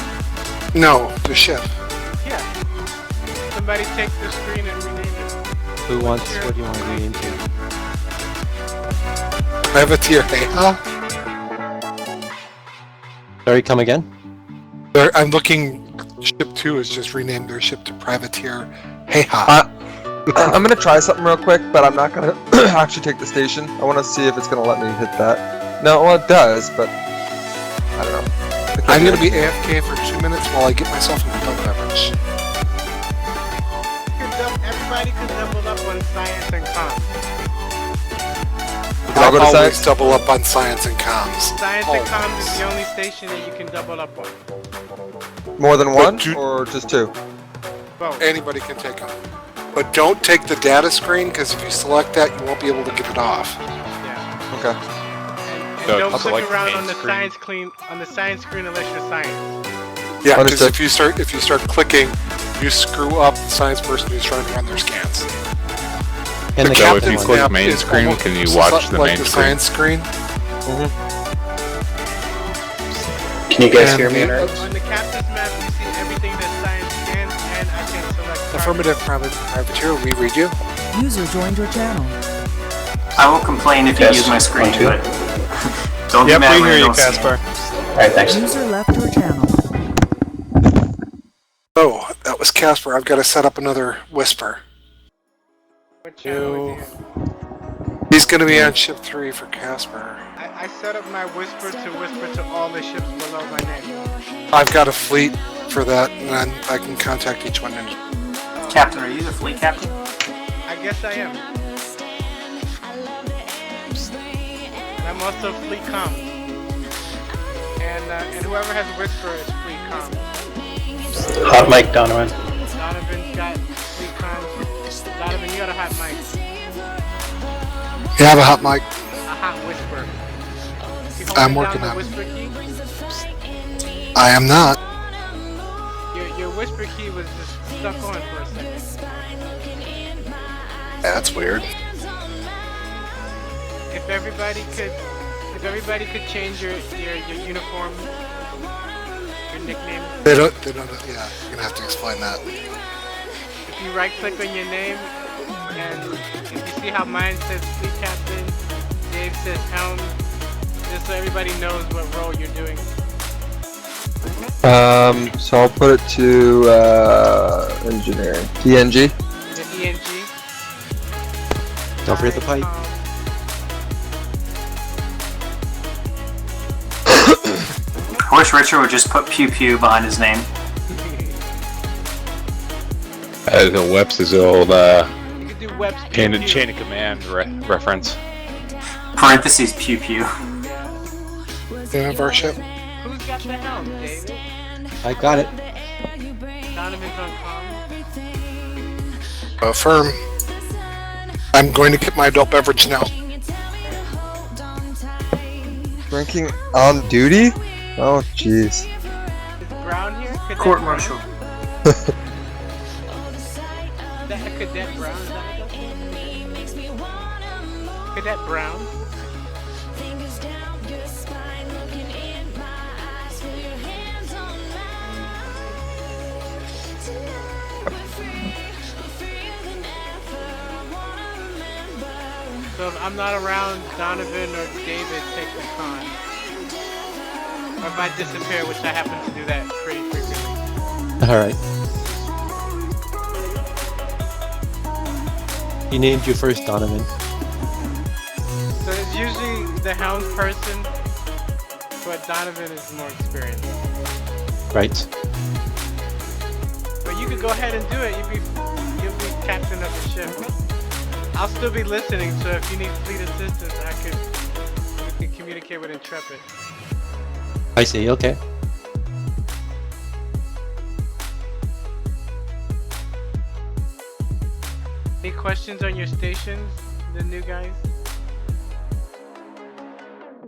No, the ship. Yeah. Somebody take the screen and rename it. Who wants? What do you want to rename to? Privateer. Hey, huh? Sorry, come again? I'm looking. Ship 2 is just renamed their ship to Privateer. Hey, ha. I'm gonna try something real quick, but I'm not gonna actually take the station. I want to see if it's gonna let me hit that. No, well it does, but I don't know. I'm gonna be AFK for 2 minutes while I get myself into double beverage. Everybody can double up on science and comms. I'll go to always science. double up on science and comms. Science and comms is the only station that you can double up on. More than one, do- or just 2? Both. Anybody can take them. But don't take the data screen, because if you select that, you won't be able to get it off. Yeah. Okay. And So don't just click like around main on the screen. science screen unless you're science. Yeah, because Understood. if you start clicking, you screw up the science person who's trying to run their scans. And The the So if captain you one. click map main is screen, almost can you just watch the like main the screen? science screen? Can you guys And hear me in the- Artemis? On the captain's map, you see everything that science can, and I can select. Affirmative privateer, we read you. User joined your channel. I won't complain if you use my screen, 1, 2. but don't Yep, be mad we when hear I you, don't see it. Caspar. Alright, thanks. User left your channel. Oh, that was Casper. I've got to set up another Whisper. What channel is he in? He's going to be on ship 3 for Casper. I set up my whisper to all the ships below my name. I've got a fleet for that, and then I can contact each one. Captain, are you the fleet captain? I guess I am. And I'm also fleet comm. And whoever has whisper is fleet comm. Hot mic, Donovan. Donovan's got fleet comm. Donovan, you got a hot mic. You have a hot mic. A hot whisper. You I'm holding working down on the it. whisper key? I am not. Your whisper key was just stuck on for a second. That's weird. If everybody could change your uniform, your nickname. They don't, yeah, you're going to have to explain that. If you right click on your name and if you see how mine says fleet captain, Dave says helm, just so everybody knows what role you're doing. So I'll put it to engineering. DNG. The ENG. Don't forget the pipe. I wish Richard would just put pew pew behind his name. The Weps is the old You could do webs pew pew. chain of command reference. Parentheses pew pew. Do you have our ship? Who's got the helm, David? I got it. Donovan's on comm. Affirm. I'm going to get my adult beverage now. Drinking on duty? Oh, jeez. Is Brown here? Cadet Court Brown? martial. Cadet Brown, is that what that's? Cadet Brown? So if I'm not around, Donovan or David take the con. Or if I disappear, which I happen to do that pretty frequently. Alright. He named you first, Donovan. So it's usually the helm person, but Donovan is more experienced. Right. But you could go ahead and do it. You'll be captain of the ship. I'll still be listening, so if you need fleet assistance, we can communicate with Intrepid. I see, okay. Any questions on your stations, the new guys?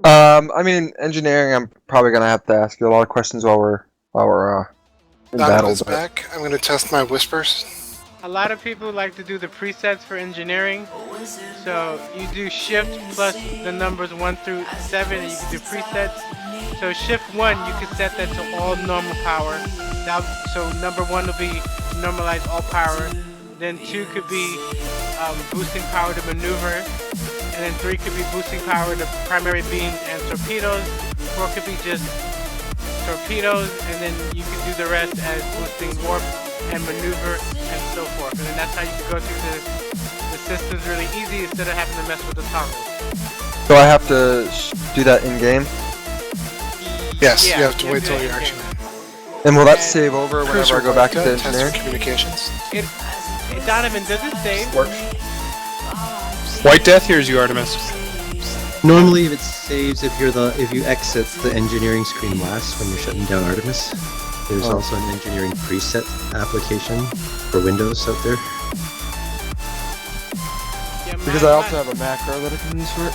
I mean, engineering, I'm probably gonna have to ask you a lot of questions while we're in battle. Donovan's back. I'm going to test my whispers. A lot of people like to do the presets for engineering. So you do shift plus the numbers 1 through 7 and you can do presets. So shift 1, you can set that to all normal power. So number 1 will be normalize all power. Then 2 could be boosting power to maneuver. And then 3 could be boosting power to primary beams and torpedoes. 4 could be just torpedoes, and then you can do the rest as boosting warp and maneuver and so forth. And then that's how you can go through the systems really easy instead of having to mess with the toggles. So I have to do that in game, Yes, Yeah, you have to yeah, wait till yeah, you're yeah. actually and will that save over whenever cruiser I go back mode. into Test engineering? communications. Donovan, does it save? White Death, here's you, Artemis. Normally, if it saves, if you exit the engineering screen last when you're shutting down Artemis, there's also an engineering preset application for Windows out there. Yeah, Because I also have a macro that I can use for it.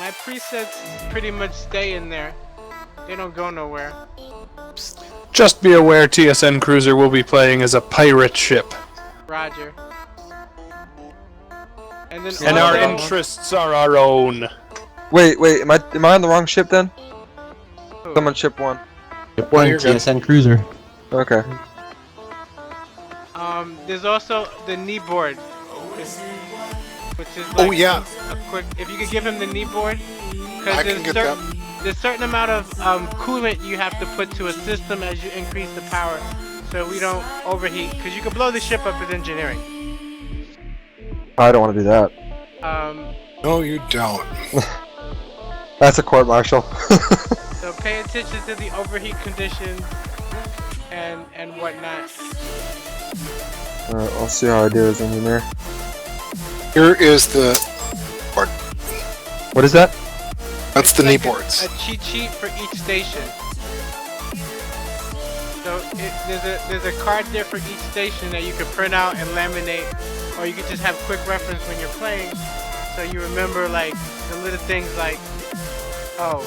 my presets pretty much stay in there. They don't go nowhere. Just be aware TSN Cruiser will be playing as a pirate ship. Roger. And then And all our them- interests are our own. Wait, am I on the wrong ship then? I'm on ship 1. Ship 1, you're good. TSN Cruiser. Okay. There's also the knee board. which is Oh, like yeah. a quick. If you could give him the knee board, I because can get that. there's a certain amount of coolant you have to put to a system as you increase the power, so we don't overheat. Because you can blow the ship up with engineering. I don't want to do that. No, you don't. That's a court martial. So pay attention to the overheat conditions and whatnot. Alright, I'll see how I do as engineer. Here is the board. What is that? That's the It's knee like boards. A cheat sheet for each station. So there's a card there for each station that you can print out and laminate, or you can just have quick reference when you're playing, so you remember like the little things like, oh,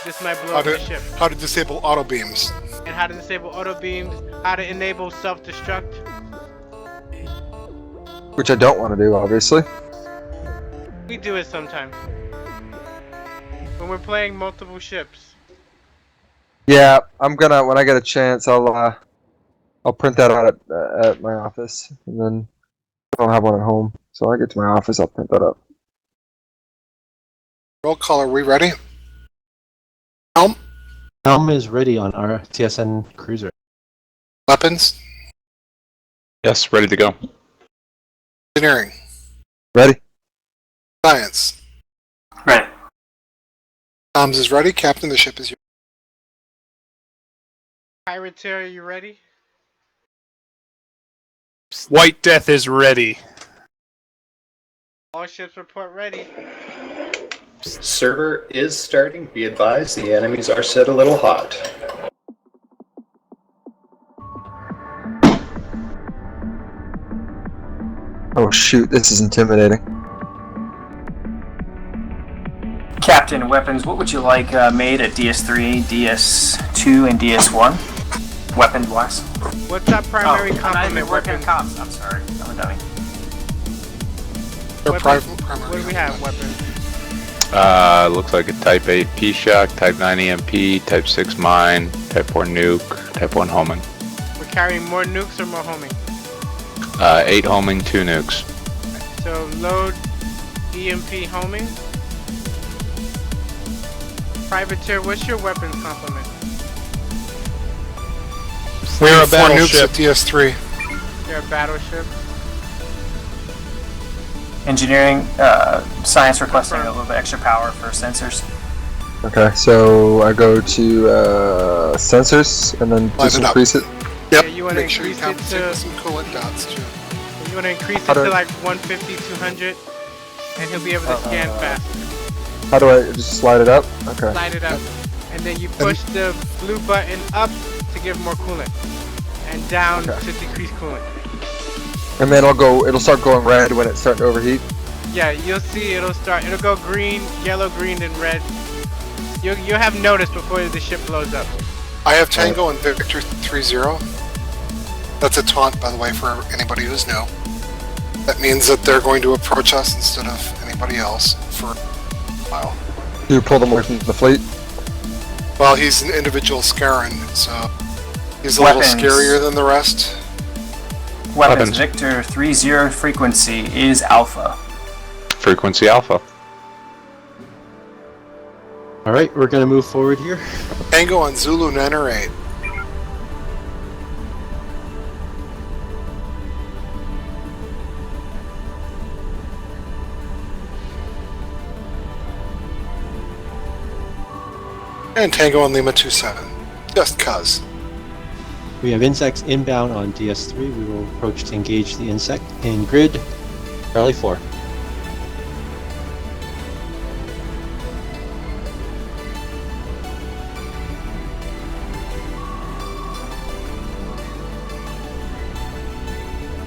this might blow up the ship. How to disable auto beams. And how to disable auto beams, how to enable self-destruct. Which I don't want to do, obviously. We do it sometimes. When we're playing multiple ships. Yeah, I'm gonna, when I get a chance, I'll print that out at my office, and then I don't have one at home, so when I get to my office, I'll print that up. Roll call, are we ready? Helm? Helm is ready on our TSN cruiser. Weapons? Yes, ready to go. Engineering? Ready? Science? Right. Comms is ready. Captain, the ship is yours. Pirateer, you ready? White Death is ready. All ships report ready. Server is starting. Be advised, the enemies are set a little hot. Oh shoot, this is intimidating. Captain, weapons, what would you like made at DS3, DS2, and DS1? Weapon-wise? What's our primary I'm not even complement working weapon? on comms. I'm sorry. I'm a dummy. What do we have, weapons? Looks like a Type 8 P-Shock, Type 9 EMP, Type 6 Mine, Type 4 Nuke, Type 1 Homing. We're carrying more nukes or more homing? 8 Homing, 2 Nukes. So load EMP homing. Privateer, what's your weapons complement? We're a 4 nukes battleship. at DS3. You're a battleship. Engineering, science requesting a little bit extra power for sensors. Okay, so I go to sensors, and then Liven just up. increase it. Yep. Yeah, you want to Make sure you increase it compensate to. with some coolant dots, too. You want to increase How it to do- like 150, 200, and he'll be able to scan faster. How do I just slide it up? Okay. Slide it up, and then you push the blue button up to give more coolant, and down Okay. to decrease coolant. And then it'll start going red when it's starting to overheat. Yeah, you'll see it'll go green, yellow, green, and red. You'll have notice before the ship blows up. I have Tango and Victor 3-0. That's a taunt, by the way, for anybody who's new. That means that they're going to approach us instead of anybody else for a while. You pull them away from the fleet. Well, he's an individual Scaran, so he's a Weapons. little scarier than the rest. Weapons, Victor 30 frequency is Alpha. Frequency Alpha. Alright, we're gonna move forward here. Tango on Zulu 9 or 8. And Tango on Lima 27. Just cuz. We have insects inbound on DS3. We will approach to engage the insect in grid Charlie 4.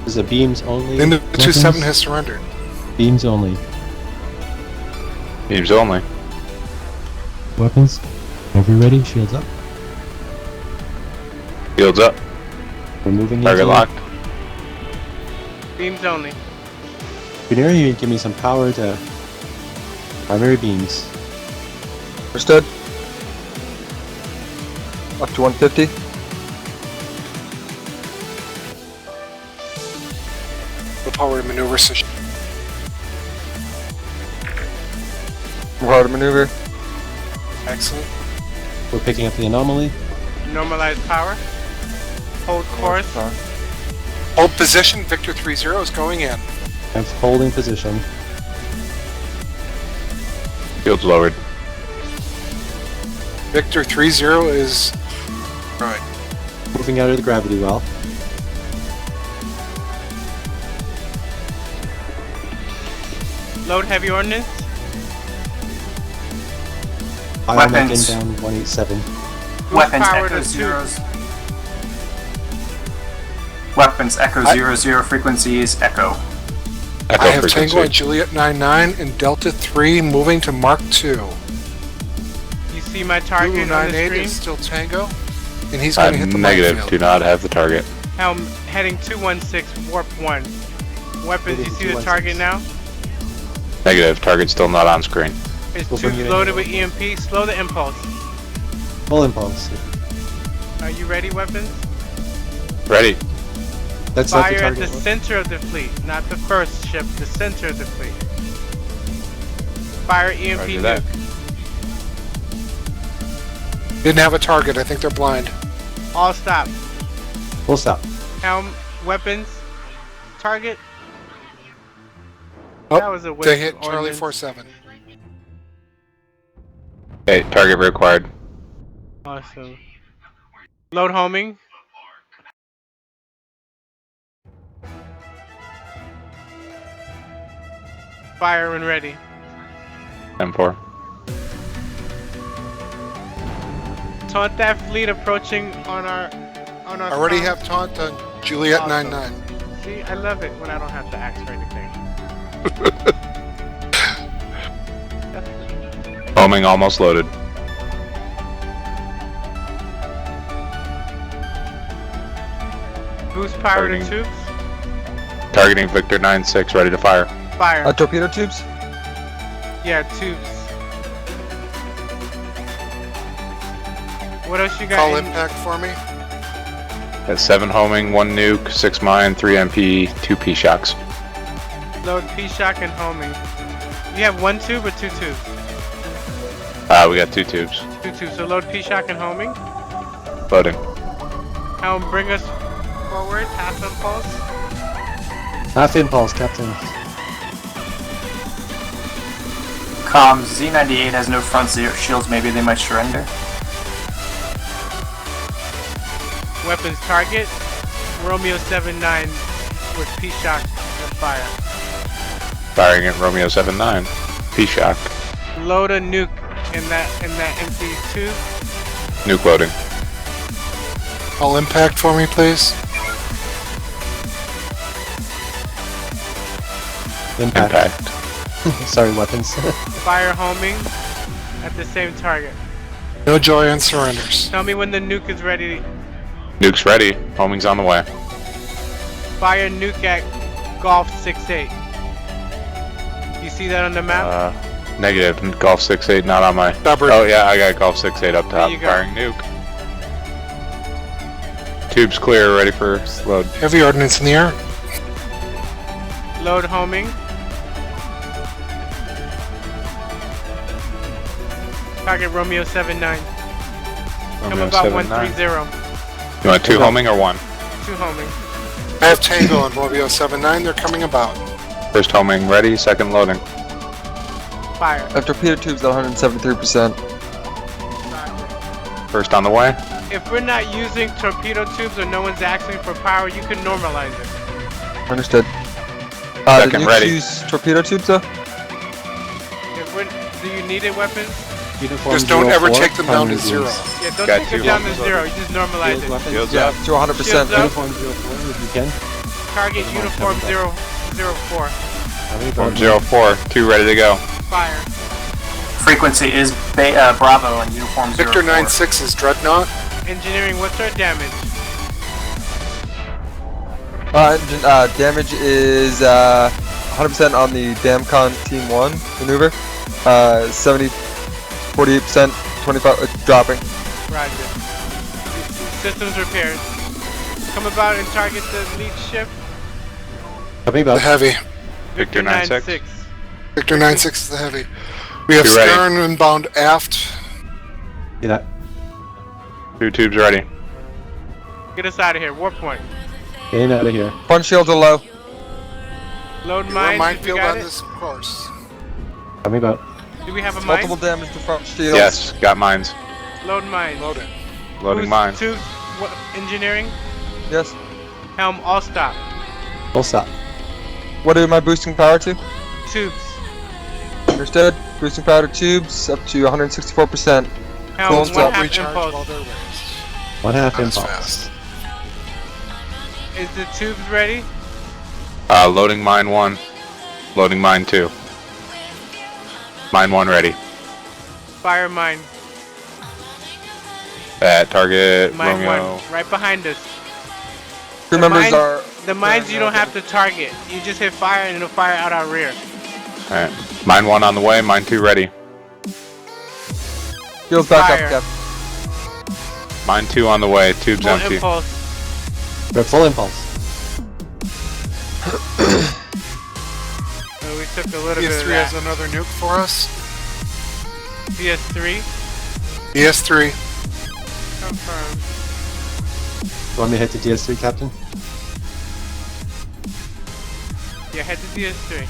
This is a beams only. Lima 27 weapons. has surrendered. Beams only. Beams only. Weapons. Whenever you're ready, shields up. Shields up. We're moving Target into locked. Beams only. Binary, you give me some power to primary beams. Understood. Up to 150. The power to maneuver session. Hard maneuver. Excellent. We're picking up the anomaly. Normalize power. Hold course. Hold position. Victor 30 is going in. I'm holding position. Field's lowered. Victor 30 is right. Moving out of the gravity well. Load heavy ordnance. Weapons. Down 187. Weapons power Echo to zeros. Weapons Echo I- 00 frequencies Echo. Echo I have frequency. Tango and Juliet 99 and Delta 3 moving to Mark 2. You see my target Lulu on the 98 screen? is still Tango, and he's going to hit the Negative. minefield. Do not have the target. Helm heading 216, warp 1. Weapons, you Heading see the 216. target now? Negative. Target still not on screen. It's We'll bring tubes it in. loaded with EMP. Slow the impulse. Full impulse. Are you ready, weapons? Ready. That's not the Fire at target. the center of the fleet, not the first ship, the center of the fleet. Fire EMP Roger that. nuke. Didn't have a target. I think they're blind. All stop. We'll stop. Helm, weapons, target. Oh, That was a waste they of hit Charlie ordnance. 47. Okay, target required. Awesome. Load homing. Fire when ready. M4. Taunt that fleet approaching on our Already comms. have taunt on Juliet Awesome. 99. See, I love it when I don't have to ask for anything. Homing almost loaded. Boost power to Targeting. tubes. Targeting Victor 96, ready to fire. Fire. Torpedo tubes. Yeah, tubes. What else you got? Call in- impact for me. Got 7 homing, 1 nuke, 6 mine, 3 MP, 2 P shocks. Load P-shock and homing. You have 1 tube or 2 tubes? We got 2 tubes. 2 tubes. So load P-shock and homing. Loading. Helm, bring us forward. Half impulse. Half impulse, Captain. Comms Z98 has no front shields. Maybe they might surrender. Weapons target. Romeo 79 with P-shock and fire. Firing at Romeo 79. P shock. Load a nuke in that empty tube. Nuke loading. Call impact for me, please. Impact. Sorry, weapons. Fire homing at the same target. No joy and surrenders. Tell me when the nuke is ready. Nuke's ready. Homing's on the way. Fire nuke at Golf 68. You see that on the map? Negative. Golf 68 not on my. Stubborn. Oh yeah, I got Golf 68 up top. you go. Firing nuke. Tubes clear, ready for load. Heavy ordnance in the air. Load homing. Target Romeo 79. Come Romeo about 79. 130. You want 2 homing or 1? 2 homing. I have Tango on Romeo 79. They're coming about. First homing ready, second loading. Fire. Torpedo tubes at 173%. First on the way. If we're not using torpedo tubes or no one's asking for power, you can normalize it. Understood. Second did you ready. use torpedo tubes though? If we're, do you need it, weapons? Uniform Just don't ever 04, take them down to primary 0. use. Yeah, don't Got take 2 it down to homing 0. You just normalize Field it. weapons. Shields Yeah, up. to 100%. Shields up. Uniform 04 if you can. Target uniform 004. How many Form bombs? 04, 2 ready to go. Fire. Frequency is Bravo and uniform 04. Victor 96 is Dreadnought. Engineering, what's our damage? Damage is 100% on the Damcon Team 1 maneuver. 70, 48%, 25 dropping. Roger. Systems repaired. Come about and target the lead ship. Coming The about. heavy. Victor 96. Victor 96 is the heavy. We have Be ready. stern inbound aft. See that? 2 tubes ready. Get us out of here. Warp point. Getting out of here. Front shields are low. Load We're mines. minefield We got on it. this course. Coming about. Do we have a mine? Multiple damage to front shields. Yes, got mines. Load mines. Load it. Loading mines. Tubes. What? Engineering. Yes. Helm. All stop. Full stop. What am I boosting power to? Tubes. Understood. Boosting power to tubes up to 164%. Helm. Full One stop. half Recharge while impulse. they're raised. 1/2 Not as impulse. fast. Is the tubes ready? Loading mine 1. Loading mine 2. Mine 1 ready. Fire mine. At target Mine Romeo. 1. Right behind us. Crew members mines- are. The mines you don't have to target. You just hit fire and it'll fire out our rear. Alright. Mine 1 on the way, mine 2 ready. Shields back Fire. up, Cap. Mine 2 on the way, tubes Full empty. impulse. We're at full impulse. So we took a little bit of PS3 that. has another nuke for us. PS3. PS3. Confirmed. You want me to hit the DS3, Captain? Yeah, head to DS3.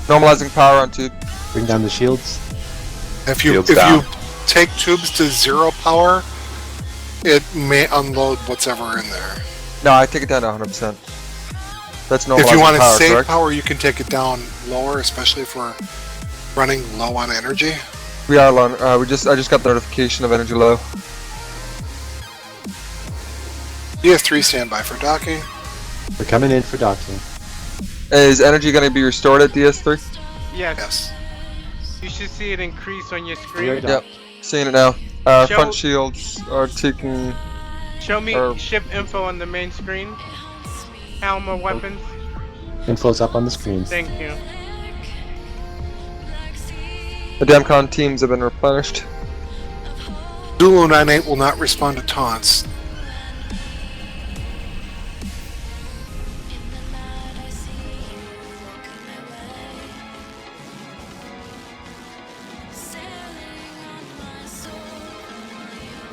Normalizing power on tube. Bring down the shields. If you Shields down. take tubes to 0 power, it may unload whatever in there. No, I take it down to 100%. That's normalizing If you want to power, save correct? power, you can take it down lower, especially if we're running low on energy. We are low. I just got the notification of energy low. DS3 standby for docking. We're coming in for docking. Is energy going to be restored at DS3? Yes. Yes. You should see it increase on your We screen. are Yep. docked. Seeing it now. Show- Front shields are taking. Show me Or- ship info on the main screen. Helm or weapons. Info's up on the screen. Thank you. The Damcon teams have been replenished. Zulu 98 will not respond to taunts.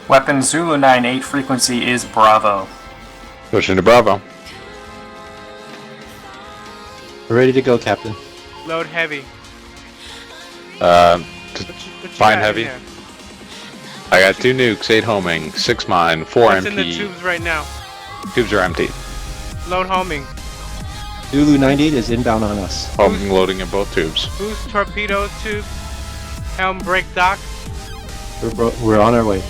Weapon Zulu 98 frequency is Bravo. Pushing to Bravo. We're ready to go, Captain. Load heavy. Uh, What you Fine got in heavy. there? I got 2 nukes, 8 homing, 6 mine, 4 What's in the MP. tubes right now? Tubes are empty. Load homing. Zulu 98 is inbound on us. Homing loading in both tubes. Boost torpedo tubes. Helm break dock. We're on our way.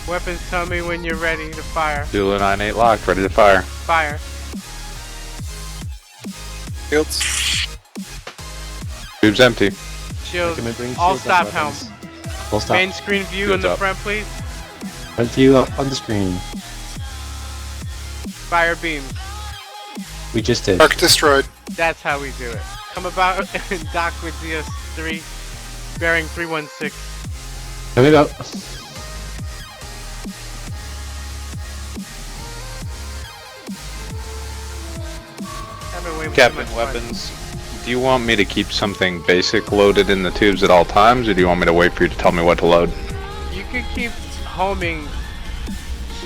Weapons, tell me when you're ready to fire. Zulu 98 locked, ready to fire. Fire. Shields. Tubes empty. Shields. Recommend bringing All shields up, stop helm. weapons. Full stop. Main screen view in Shields the up. front, please. Front view up on the screen. Fire beams. We just did. Arc destroyed. That's how we do it. Come about and dock with DS3. Bearing 316. Coming up. Having way too Captain much fun. Weapons, do you want me to keep something basic loaded in the tubes at all times, or do you want me to wait for you to tell me what to load? You could keep homing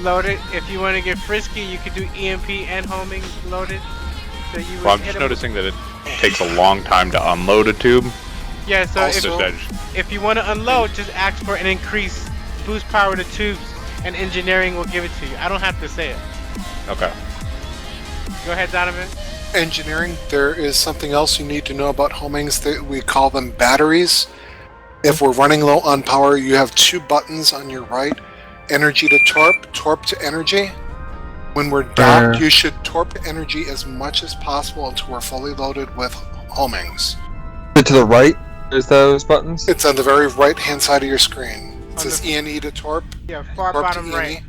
loaded. If you want to get frisky, you could do EMP and homing loaded. So you would Well, I'm hit just 'em- noticing that it takes a long time to unload a tube. Yeah, so Also- if you want to unload, just ask for an increase, boost power to tubes, and engineering will give it to you. I don't have to say it. Okay. Go ahead, Donovan. Engineering, there is something else you need to know about homings. We call them batteries. If we're running low on power, you have 2 buttons on your right. Energy to torp, torp to energy. When we're docked, you should torp to energy as much as possible until we're fully loaded with homings. To the right, there's those buttons. It's on the very right-hand side of your screen. It On says the- ENE to torp. Yeah, far Torp bottom to right.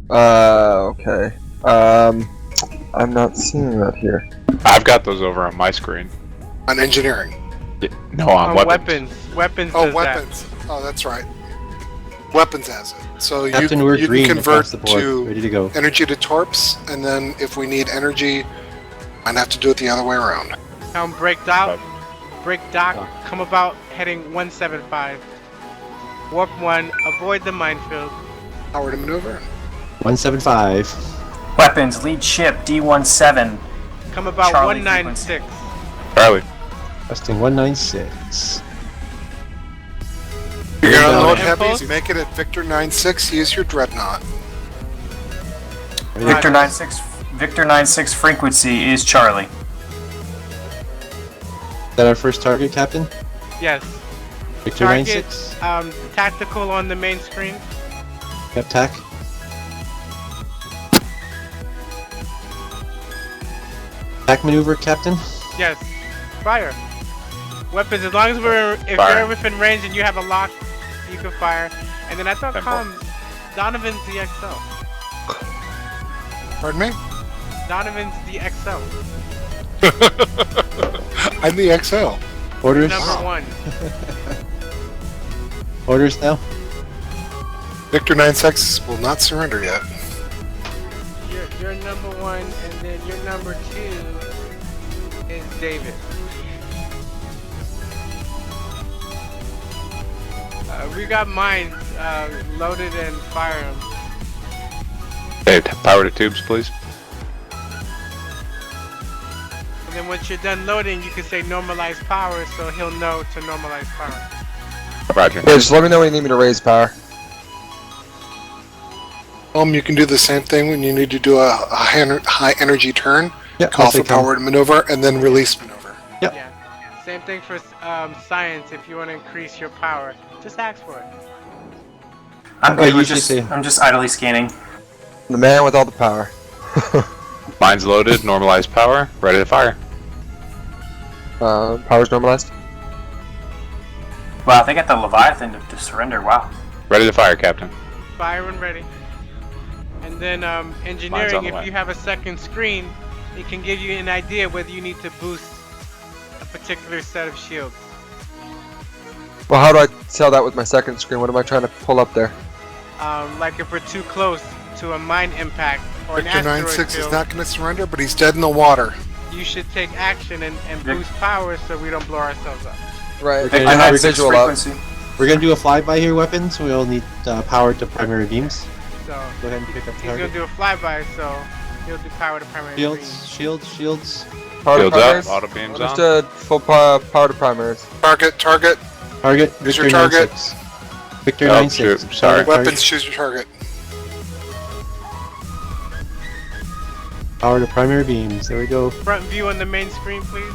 Okay. I'm not seeing that here. I've got those over on my screen. On engineering. Yeah, no, on weapons. Weapons Oh, does weapons. Oh, that's right. Weapons has it. So Captain, you, we're you green can convert across the board. to Ready to go. energy to torps, and then if we need energy, I'd have to do it the other way around. Helm break dock. Break dock. Come about heading 175. Warp 1. Avoid the minefield. Power to maneuver. 175. Weapons, lead ship D17. Come about Charlie 196. Charlie. Testing 196. You're gonna Down. unload heavies, you make it at Victor 96, use your dreadnought. Victor 96. Victor 96 frequency is Charlie. Is that our first target, Captain? Yes. Victor Target, 96. tactical on the main screen. Yep, tac. Tac maneuver, Captain. Yes. Fire. Weapons, as long as if Fire. you're within range and you have a lock, you can fire. And then I thought comms, Donovan's the XL. Pardon me? Donovan's the XL. I'm the XL. Orders. Number 1. Orders now. Victor 96 will not surrender yet. You're number 1, and then your number 2 is David. We got mines loaded and fire them. Hey, power to tubes, please. And then once you're done loading, you can say normalize power, so he'll know to normalize power. Roger. Yeah, just let me know when you need me to raise power. You can do the same thing when you need to do a high energy turn. Yeah, Call for power to maneuver and then release maneuver. Yep. Yeah. Same thing for science. If you want to increase your power, just ask for it. I'm good. usually I'm just idly scanning. The man with all the power. Mine's loaded, normalized power, ready to fire. Power's normalized. Wow, they got the Leviathan to surrender. Wow. Ready to fire, Captain. Fire when ready. And then Mine's engineering, on the if way. you have a second screen, it can give you an idea whether you need to boost a particular set of shields. Well, how do I tell that with my second screen? What am I trying to pull up there? Like if we're too close to a mine impact or an Victor asteroid 96 is field, not going to surrender, but he's dead in the water. you should take action and boost power so we don't blow ourselves up. Right. Okay, I have 96 visual up. frequency. We're gonna do a flyby here, weapons. We'll need power to primary beams. So Go ahead and pick up he's gonna target. do a flyby, so he'll do power to primary. Shields, beam. shields. Power to Shields primaries? up, auto beams on. Understood. Full power to primaries. Target. Target. Use Victor your target. 96. Victor Oh, 96. shoot, sorry. Weapons, choose your target. Power to primary beams. There we go. Front view on the main screen, please.